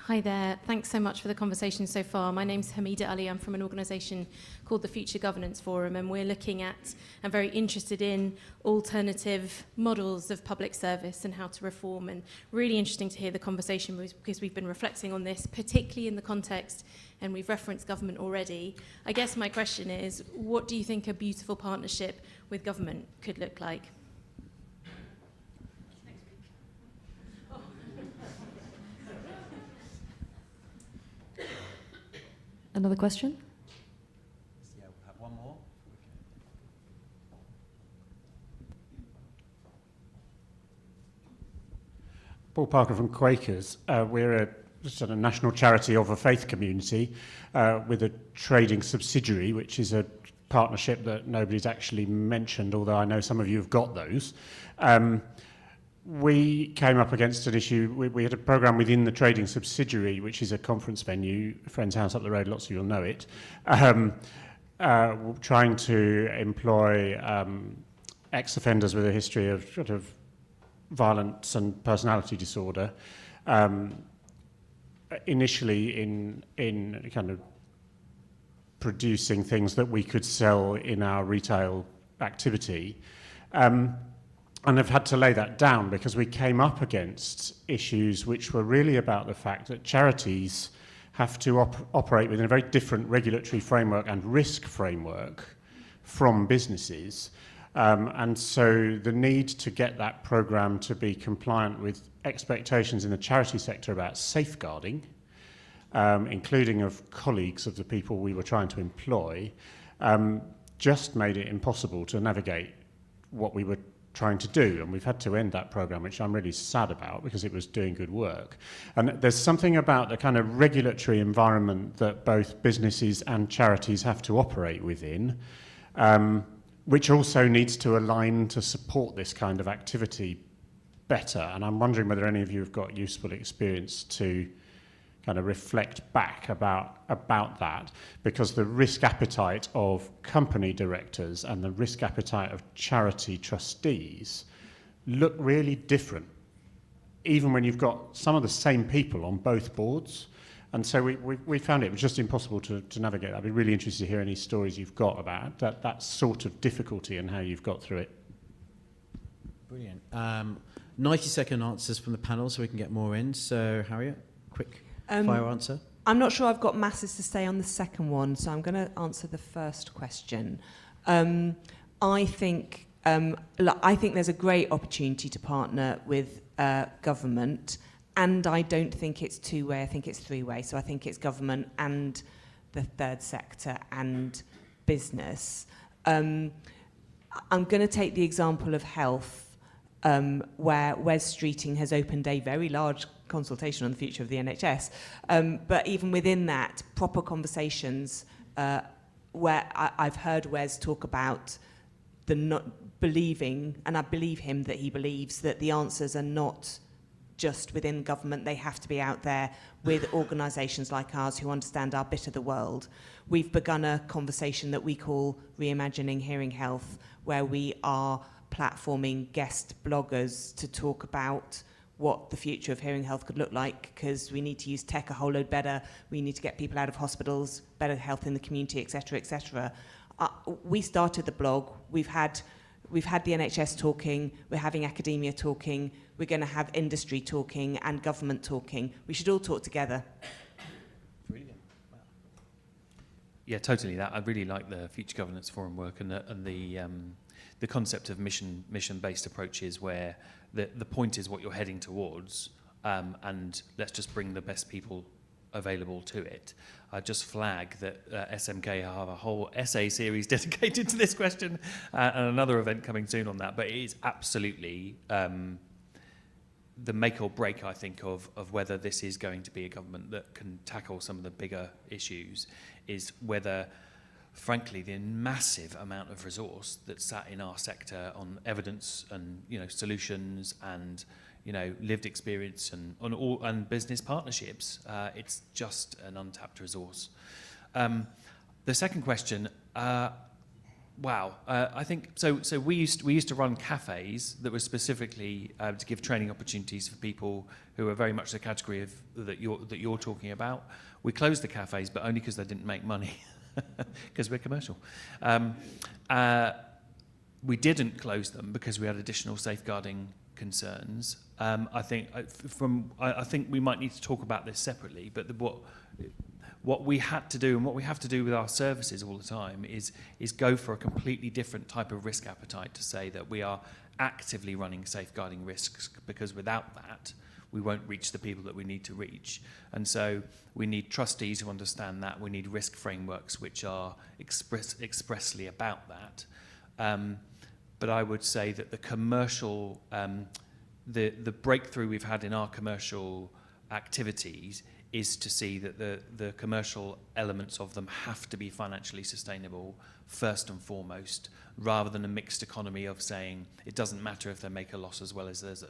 Hi there. Thanks so much for the conversation so far. My name's Hamida Ali. I'm from an organisation called the Future Governance Forum, and we're looking at and very interested in alternative models of public service and how to reform. And really interesting to hear the conversation because we've been reflecting on this, particularly in the context, and we've referenced government already. I guess my question is, what do you think a beautiful partnership with government could look like? Another question? Yeah, we'll have one more. Paul Parker from Quakers. We're a sort of national charity of a faith community with a trading subsidiary, which is a partnership that nobody's actually mentioned, although I know some of you have got those. We came up against an issue. We had a programme within the trading subsidiary, which is a conference venue, Friend's House up the road, lots of you will know it, trying to employ ex-offenders with a history of sort of violence and personality disorder, initially in kind of producing things that we could sell in our retail activity. And I've had to lay that down because we came up against issues which were really about the fact that charities have to operate within a very different regulatory framework and risk framework from businesses. And so the need to get that programme to be compliant with expectations in the charity sector about safeguarding, including of colleagues of the people we were trying to employ, just made it impossible to navigate what we were trying to do, and we've had to end that programme, which I'm really sad about because it was doing good work. And there's something about the kind of regulatory environment that both businesses and charities have to operate within, which also needs to align to support this kind of activity better. And I'm wondering whether any of you have got useful experience to kind of reflect back about that, because the risk appetite of company directors and the risk appetite of charity trustees look really different, even when you've got some of the same people on both boards. And so we found it was just impossible to navigate. I'd be really interested to hear any stories you've got about that sort of difficulty and how you've got through it. Brilliant. 90-second answers from the panel so we can get more in. So, Harriet, quick fire answer. I'm not sure I've got masses to say on the second one, so I'm going to answer the first question. I think there's a great opportunity to partner with government, and I don't think it's two-way, I think it's three-way. So I think it's government and the third sector and business. I'm going to take the example of health, where Wes Streeting has opened a very large consultation on the future of the NHS. But even within that, proper conversations where I've heard Wes talk about the not believing, and I believe him that he believes that the answers are not just within government, they have to be out there with organisations like ours who understand our bit of the world. We've begun a conversation that we call Reimagining Hearing Health, where we are platforming guest bloggers to talk about what the future of hearing health could look like, because we need to use tech a whole load better, we need to get people out of hospitals, better health in the community, etc., etc. We started the blog, we've had the NHS talking, we're having academia talking, we're going to have industry talking and government talking. We should all talk together. Brilliant. Wow. Yeah, totally. That I really like the Future Governance Forum work and the concept of mission-based approaches, where the point is what you're heading towards, and let's just bring the best people available to it. I just flag that SMK have a whole essay series dedicated to this question, and another event coming soon on that. But it is absolutely the make or break, I think, of whether this is going to be a government that can tackle some of the bigger issues, is whether, frankly, the massive amount of resource that's sat in our sector on evidence and solutions and lived experience and business partnerships, it's just an untapped resource. The second question, I think so. We used to run cafes that were specifically to give training opportunities for people who are very much the category of that you're talking about. We closed the cafes, but only because they didn't make money, because we're commercial. We didn't close them because we had additional safeguarding concerns. I think we might need to talk about this separately, but what we had to do and what we have to do with our services all the time is go for a completely different type of risk appetite, to say that we are actively running safeguarding risks, because without that we won't reach the people that we need to reach. And so we need trustees who understand that. We need risk frameworks which are expressly about that. But I would say that the commercial the breakthrough we've had in our commercial activities is to see that the commercial elements of them have to be financially sustainable first and foremost, rather than a mixed economy of saying it doesn't matter if they make a loss as long as there's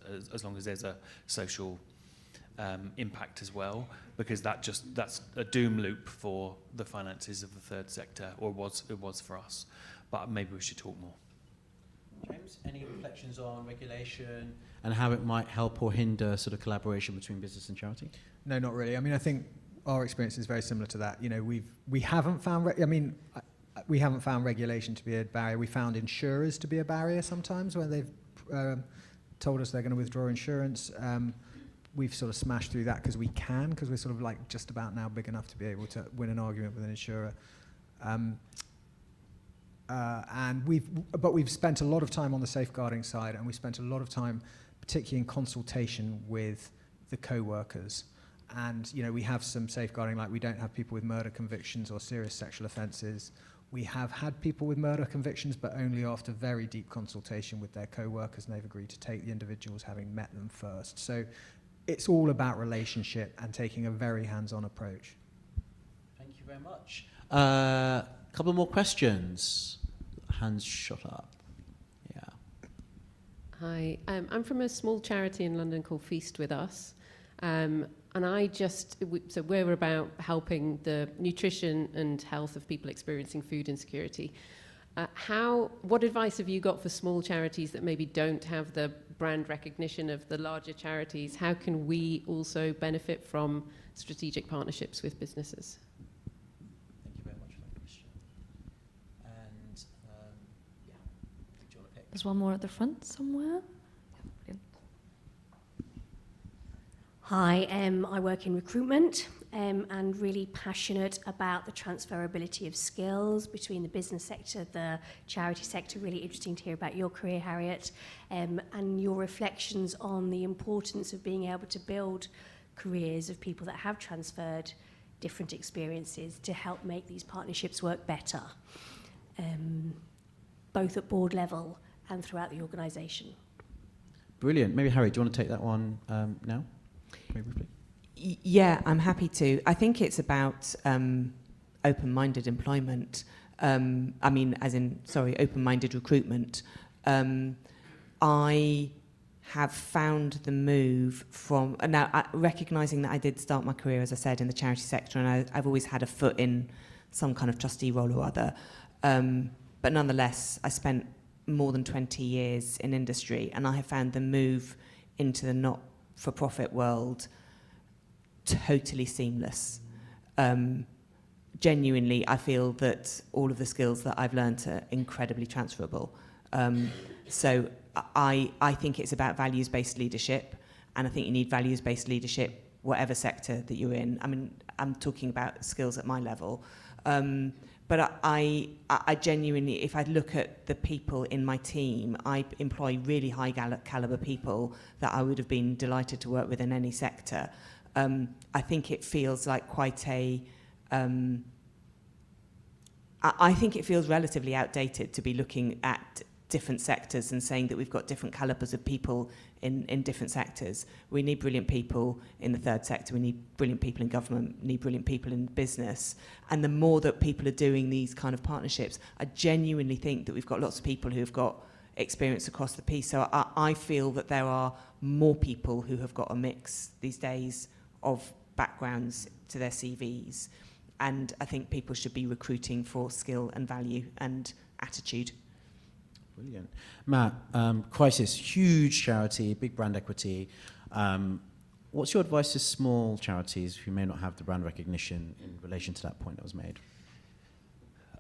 a social impact as well, because that's a doom loop for the finances of the third sector, or it was for us. But maybe we should talk more. James, any reflections on regulation and how it might help or hinder sort of collaboration between business and charity? No, not really. I mean, I think our experience is very similar to that. We haven't found we haven't found regulation to be a barrier. We found insurers to be a barrier sometimes when they've told us they're going to withdraw insurance. We've sort of smashed through that because we're sort of like just about now big enough to be able to win an argument with an insurer. And we've spent a lot of time on the safeguarding side, and we spent a lot of time particularly in consultation with the co-workers. And we have some safeguarding, like we don't have people with murder convictions or serious sexual offences. We have had people with murder convictions, but only after very deep consultation with their co-workers, and they've agreed to take the individuals having met them first. So it's all about relationship and taking a very hands-on approach. Thank you very much. Couple more questions. Hands shot up. Yeah. Hi, I'm from a small charity in London called Feast With Us. And so we're about helping the nutrition and health of people experiencing food insecurity. What advice have you got for small charities that maybe don't have the brand recognition of the larger charities? How can we also benefit from strategic partnerships with businesses? Thank you very much for that question. And do you want to pick? There's one more at the front somewhere. Hi, I work in recruitment and really passionate about the transferability of skills between the business sector, the charity sector. Really interesting to hear about your career, Harriet, and your reflections on the importance of being able to build careers of people that have transferred different experiences to help make these partnerships work better, both at board level and throughout the organisation. Brilliant. Maybe Harry, do you want to take that one now? Very briefly. Yeah, I'm happy to. I think it's about open-minded employment. Open-minded recruitment. I have found the move from now, recognising that I did start my career, as I said, in the charity sector, and I've always had a foot in some kind of trustee role or other. But nonetheless, I spent more than 20 years in industry, and I have found the move into the for-profit world totally seamless. Genuinely, I feel that all of the skills that I've learned are incredibly transferable. So I think it's about values-based leadership, and I think you need values-based leadership whatever sector that you're in. I mean, I'm talking about skills at my level. But I genuinely, if I look at the people in my team, I employ really high caliber people that I would have been delighted to work with in any sector. I think it feels like quite a... I think it feels relatively outdated to be looking at different sectors and saying that we've got different calibers of people in different sectors. We need brilliant people in the third sector. We need brilliant people in government. We need brilliant people in business. And the more that people are doing these kind of partnerships, I genuinely think that we've got lots of people who've got experience across the piece. So I feel that there are more people who have got a mix these days of backgrounds to their CVs. And I think people should be recruiting for skill and value and attitude. Brilliant. Matt, Crisis, huge charity, big brand equity. What's your advice to small charities who may not have the brand recognition in relation to that point that was made?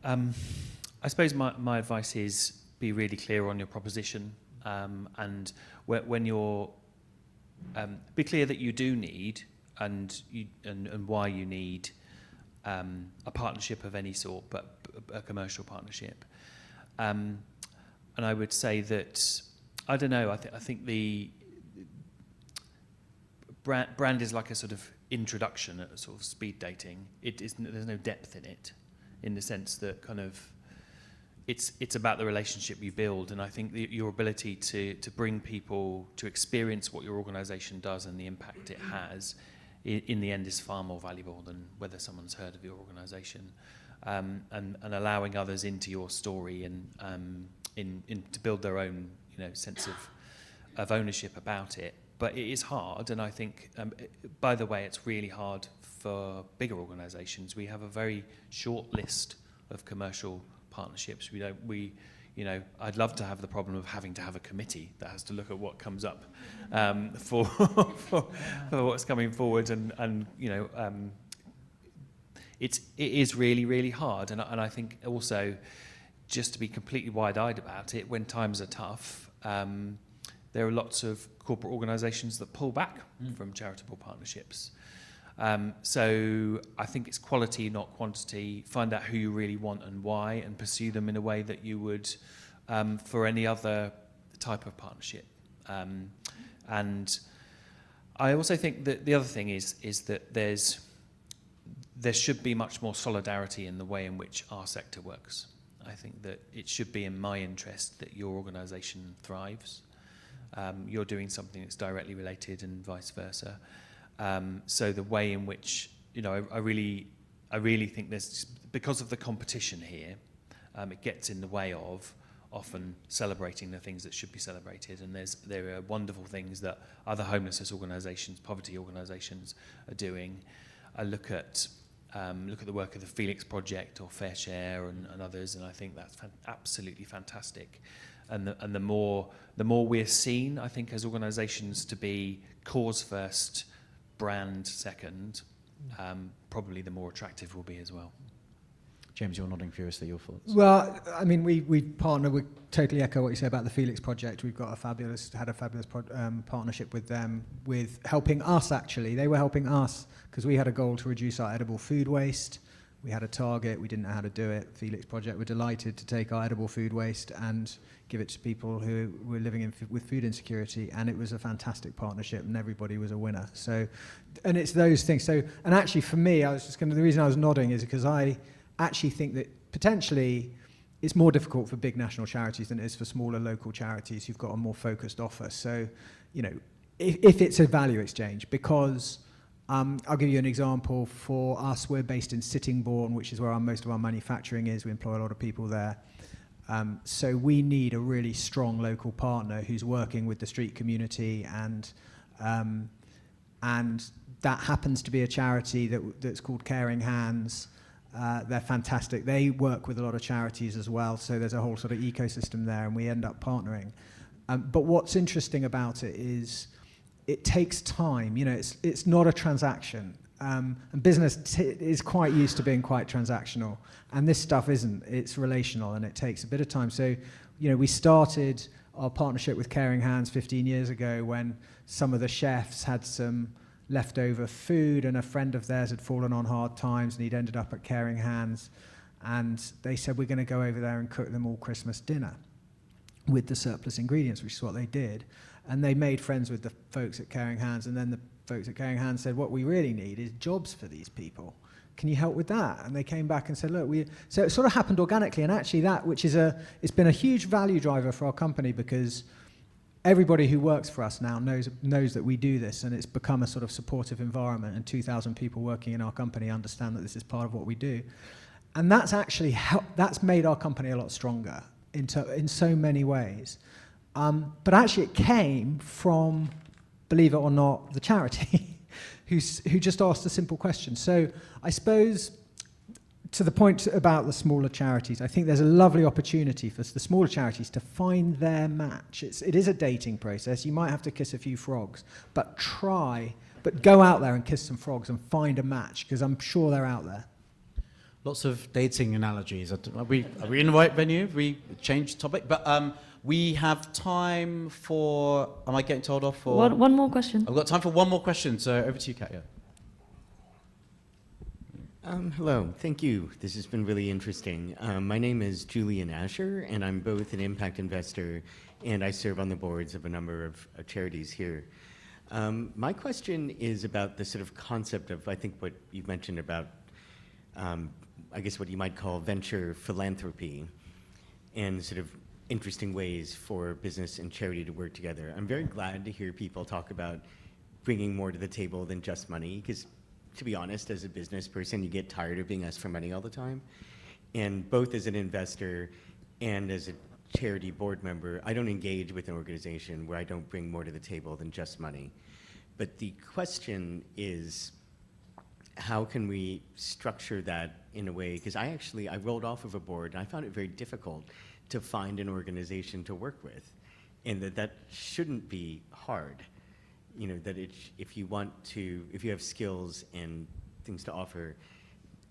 I suppose my advice is be really clear on your proposition, and when you're be clear that you do need and why you need a partnership of any sort, but a commercial partnership. And I would say that, I don't know, I think the brand is like a sort of introduction, a sort of speed dating. There's no depth in it, in the sense that kind of it's about the relationship you build. And I think your ability to bring people to experience what your organisation does and the impact it has, in the end, is far more valuable than whether someone's heard of your organisation. And allowing others into your story and to build their own, sense of ownership about it. But it is hard, and I think, by the way, it's really hard for bigger organisations. We have a very short list of commercial partnerships. I'd love to have the problem of having to have a committee that has to look at what comes up for what's coming forward, and it is really, really hard. And I think also, just to be completely wide-eyed about it, when times are tough, there are lots of corporate organisations that pull back from charitable partnerships. So I think it's quality, not quantity. Find out who you really want and why, and pursue them in a way that you would for any other type of partnership. And I also think that the other thing is that there should be much more solidarity in the way in which our sector works. I think that it should be in my interest that your organisation thrives. You're doing something that's directly related, and vice versa. So the way in which, I really think there's, because of the competition here, it gets in the way of often celebrating the things that should be celebrated. And there are wonderful things that other homelessness organisations, poverty organisations are doing. I look at the work of the Felix Project or Fair Share and others, and I think that's absolutely fantastic. And the more we're seen, I think, as organisations to be cause first, brand second, probably the more attractive we'll be as well. James, you're nodding furiously. Your thoughts? Well, I mean, we partner. We totally echo what you say about the Felix Project. We've got had a fabulous partnership with them, with helping us. Actually, they were helping us because we had a goal to reduce our edible food waste. We had a target. We didn't know how to do it. Felix Project were delighted to take our edible food waste and give it to people who were living with food insecurity, and it was a fantastic partnership, and everybody was a winner. So, and it's those things. So, and actually, for me, the reason I was nodding is because I actually think that potentially it's more difficult for big national charities than it is for smaller local charities who've got a more focused offer. So, if it's a value exchange, because I'll give you an example. For us, we're based in Sittingbourne, which is where most of our manufacturing is. We employ a lot of people there. So we need a really strong local partner who's working with the street community, and that happens to be a charity that's called Caring Hands. They're fantastic. They work with a lot of charities as well, so there's a whole sort of ecosystem there, and we end up partnering. But what's interesting about it is it takes time. You know, it's not a transaction. And business is quite used to being quite transactional. And this stuff isn't. It's relational, and it takes a bit of time. So, you know, we started our partnership with Caring Hands 15 years ago when some of the chefs had some leftover food, and a friend of theirs had fallen on hard times, and he'd ended up at Caring Hands. And they said, we're going to go over there and cook them all Christmas dinner with the surplus ingredients, which is what they did. And they made friends with the folks at Caring Hands, and then the folks at Caring Hands said, what we really need is jobs for these people. Can you help with that? And they came back and said, look, so it sort of happened organically, and actually that, which is it's been a huge value driver for our company, because everybody who works for us now knows that we do this, and it's become a sort of supportive environment, and 2,000 people working in our company understand that this is part of what we do. And that's actually that's made our company a lot stronger in so many ways. But actually it came from, believe it or not, the charity who just asked a simple question. So I suppose, to the point about the smaller charities, I think there's a lovely opportunity for the smaller charities to find their match. It is a dating process. You might have to kiss a few frogs, but go out there and kiss some frogs and find a match, because I'm sure they're out there. Lots of dating analogies. Are we in the right venue? We changed topic, but we have time for. Am I getting told off for one more question? I've got time for one more question. So over to you, Katya. Hello, thank you. This has been really interesting. My name is Julian Asher, and I'm both an impact investor and I serve on the boards of a number of charities here. My question is about the sort of concept of, I think, what you've mentioned about I guess what you might call venture philanthropy, and sort of interesting ways for business and charity to work together. I'm very glad to hear people talk about bringing more to the table than just money, because to be honest, as a business person, you get tired of being asked for money all the time. And both as an investor and as a charity board member, I don't engage with an organization where I don't bring more to the table than just money. But the question is, how can we structure that in a way, because I rolled off of a board and I found it very difficult to find an organization to work with, and that shouldn't be hard. You know, that if you have skills and things to offer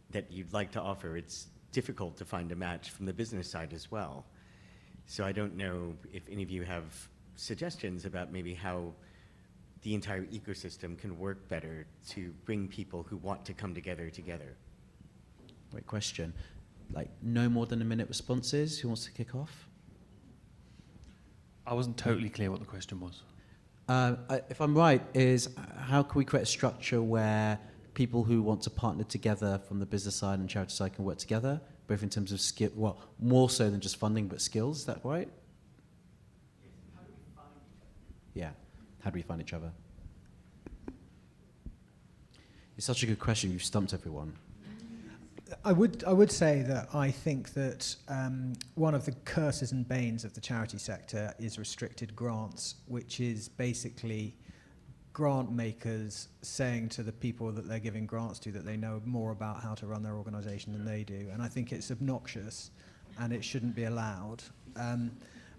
that you'd like to offer, it's difficult to find a match from the business side as well. So I don't know if any of you have suggestions about maybe how the entire ecosystem can work better to bring people who want to come together. Great question. Like, no more than a minute responses. Who wants to kick off? I wasn't totally clear what the question was. If I'm right, is how can we create a structure where people who want to partner together from the business side and charity side can work together, both in terms of skill, well, more so than just funding, but skills, is that right? Yeah, how do we find each other? It's such a good question, you've stumped everyone. I would say that I think that one of the curses and banes of the charity sector is restricted grants, which is basically grant makers saying to the people that they're giving grants to that they know more about how to run their organisation than they do. And I think it's obnoxious and it shouldn't be allowed. And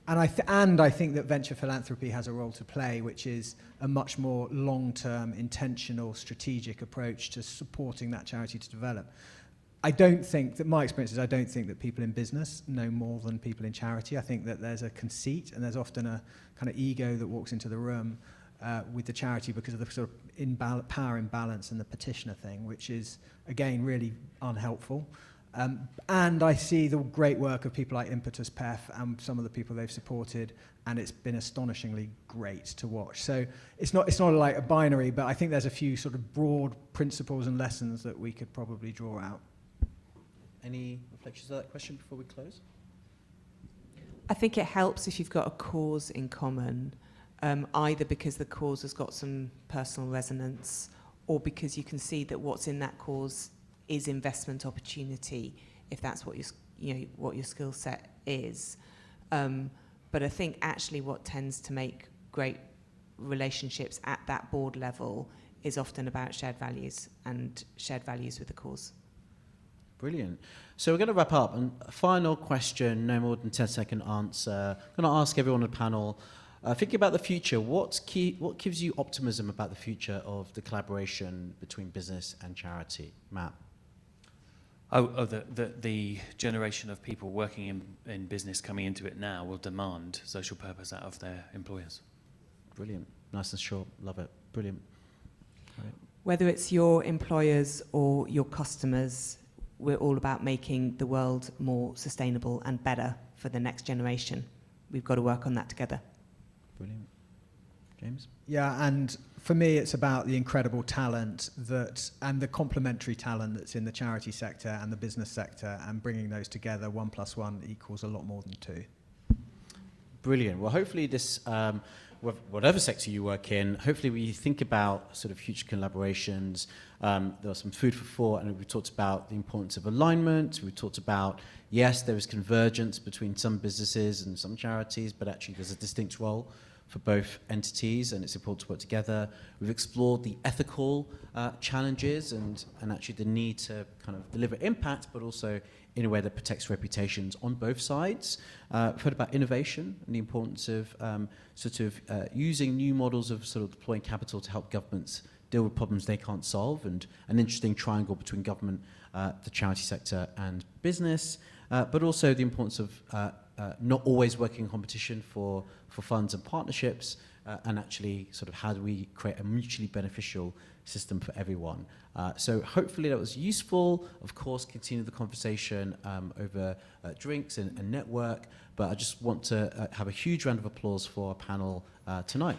I think that venture philanthropy has a role to play, which is a much more long-term, intentional, strategic approach to supporting that charity to develop. I don't think that people in business know more than people in charity. I think that there's a conceit and there's often a kind of ego that walks into the room with the charity because of the sort of power imbalance and the petitioner thing, which is, again, really unhelpful. And I see the great work of people like Impetus PEF and some of the people they've supported, and it's been astonishingly great to watch. So it's not like a binary, but I think there's a few sort of broad principles and lessons that we could probably draw out. Any reflections on that question before we close? I think it helps if you've got a cause in common, either because the cause has got some personal resonance or because you can see that what's in that cause is investment opportunity, if that's what your skill set is. But I think actually what tends to make great relationships at that board level is often about shared values and shared values with the cause. Brilliant. So we're going to wrap up. And a final question, no more than 10-second answer. I'm going to ask everyone on the panel, Thinking about the future, what gives you optimism about the future of the collaboration between business and charity? Matt? The generation of people working in business coming into it now will demand social purpose out of their employers. Brilliant. Nice and short. Love it. Brilliant. All right. Whether it's your employers or your customers, we're all about making the world more sustainable and better for the next generation. We've got to work on that together. Brilliant. James? Yeah, and for me, it's about the incredible talent and the complementary talent that's in the charity sector and the business sector, and bringing those together. 1 + 1 equals a lot more than 2. Brilliant. Well, hopefully this, whatever sector you work in, hopefully when you think about sort of future collaborations, there was some food for thought, and we talked about the importance of alignment. We talked about, yes, there is convergence between some businesses and some charities, but actually there's a distinct role for both entities, and it's important to work together. We've explored the ethical challenges and actually the need to kind of deliver impact, but also in a way that protects reputations on both sides. We've heard about innovation and the importance of using new models of sort of deploying capital to help governments deal with problems they can't solve, and an interesting triangle between government, the charity sector and business, but also the importance of not always working in competition for funds and partnerships, and actually sort of how do we create a mutually beneficial system for everyone. So hopefully that was useful. Of course, continue the conversation over drinks and network, but I just want to have a huge round of applause for our panel tonight.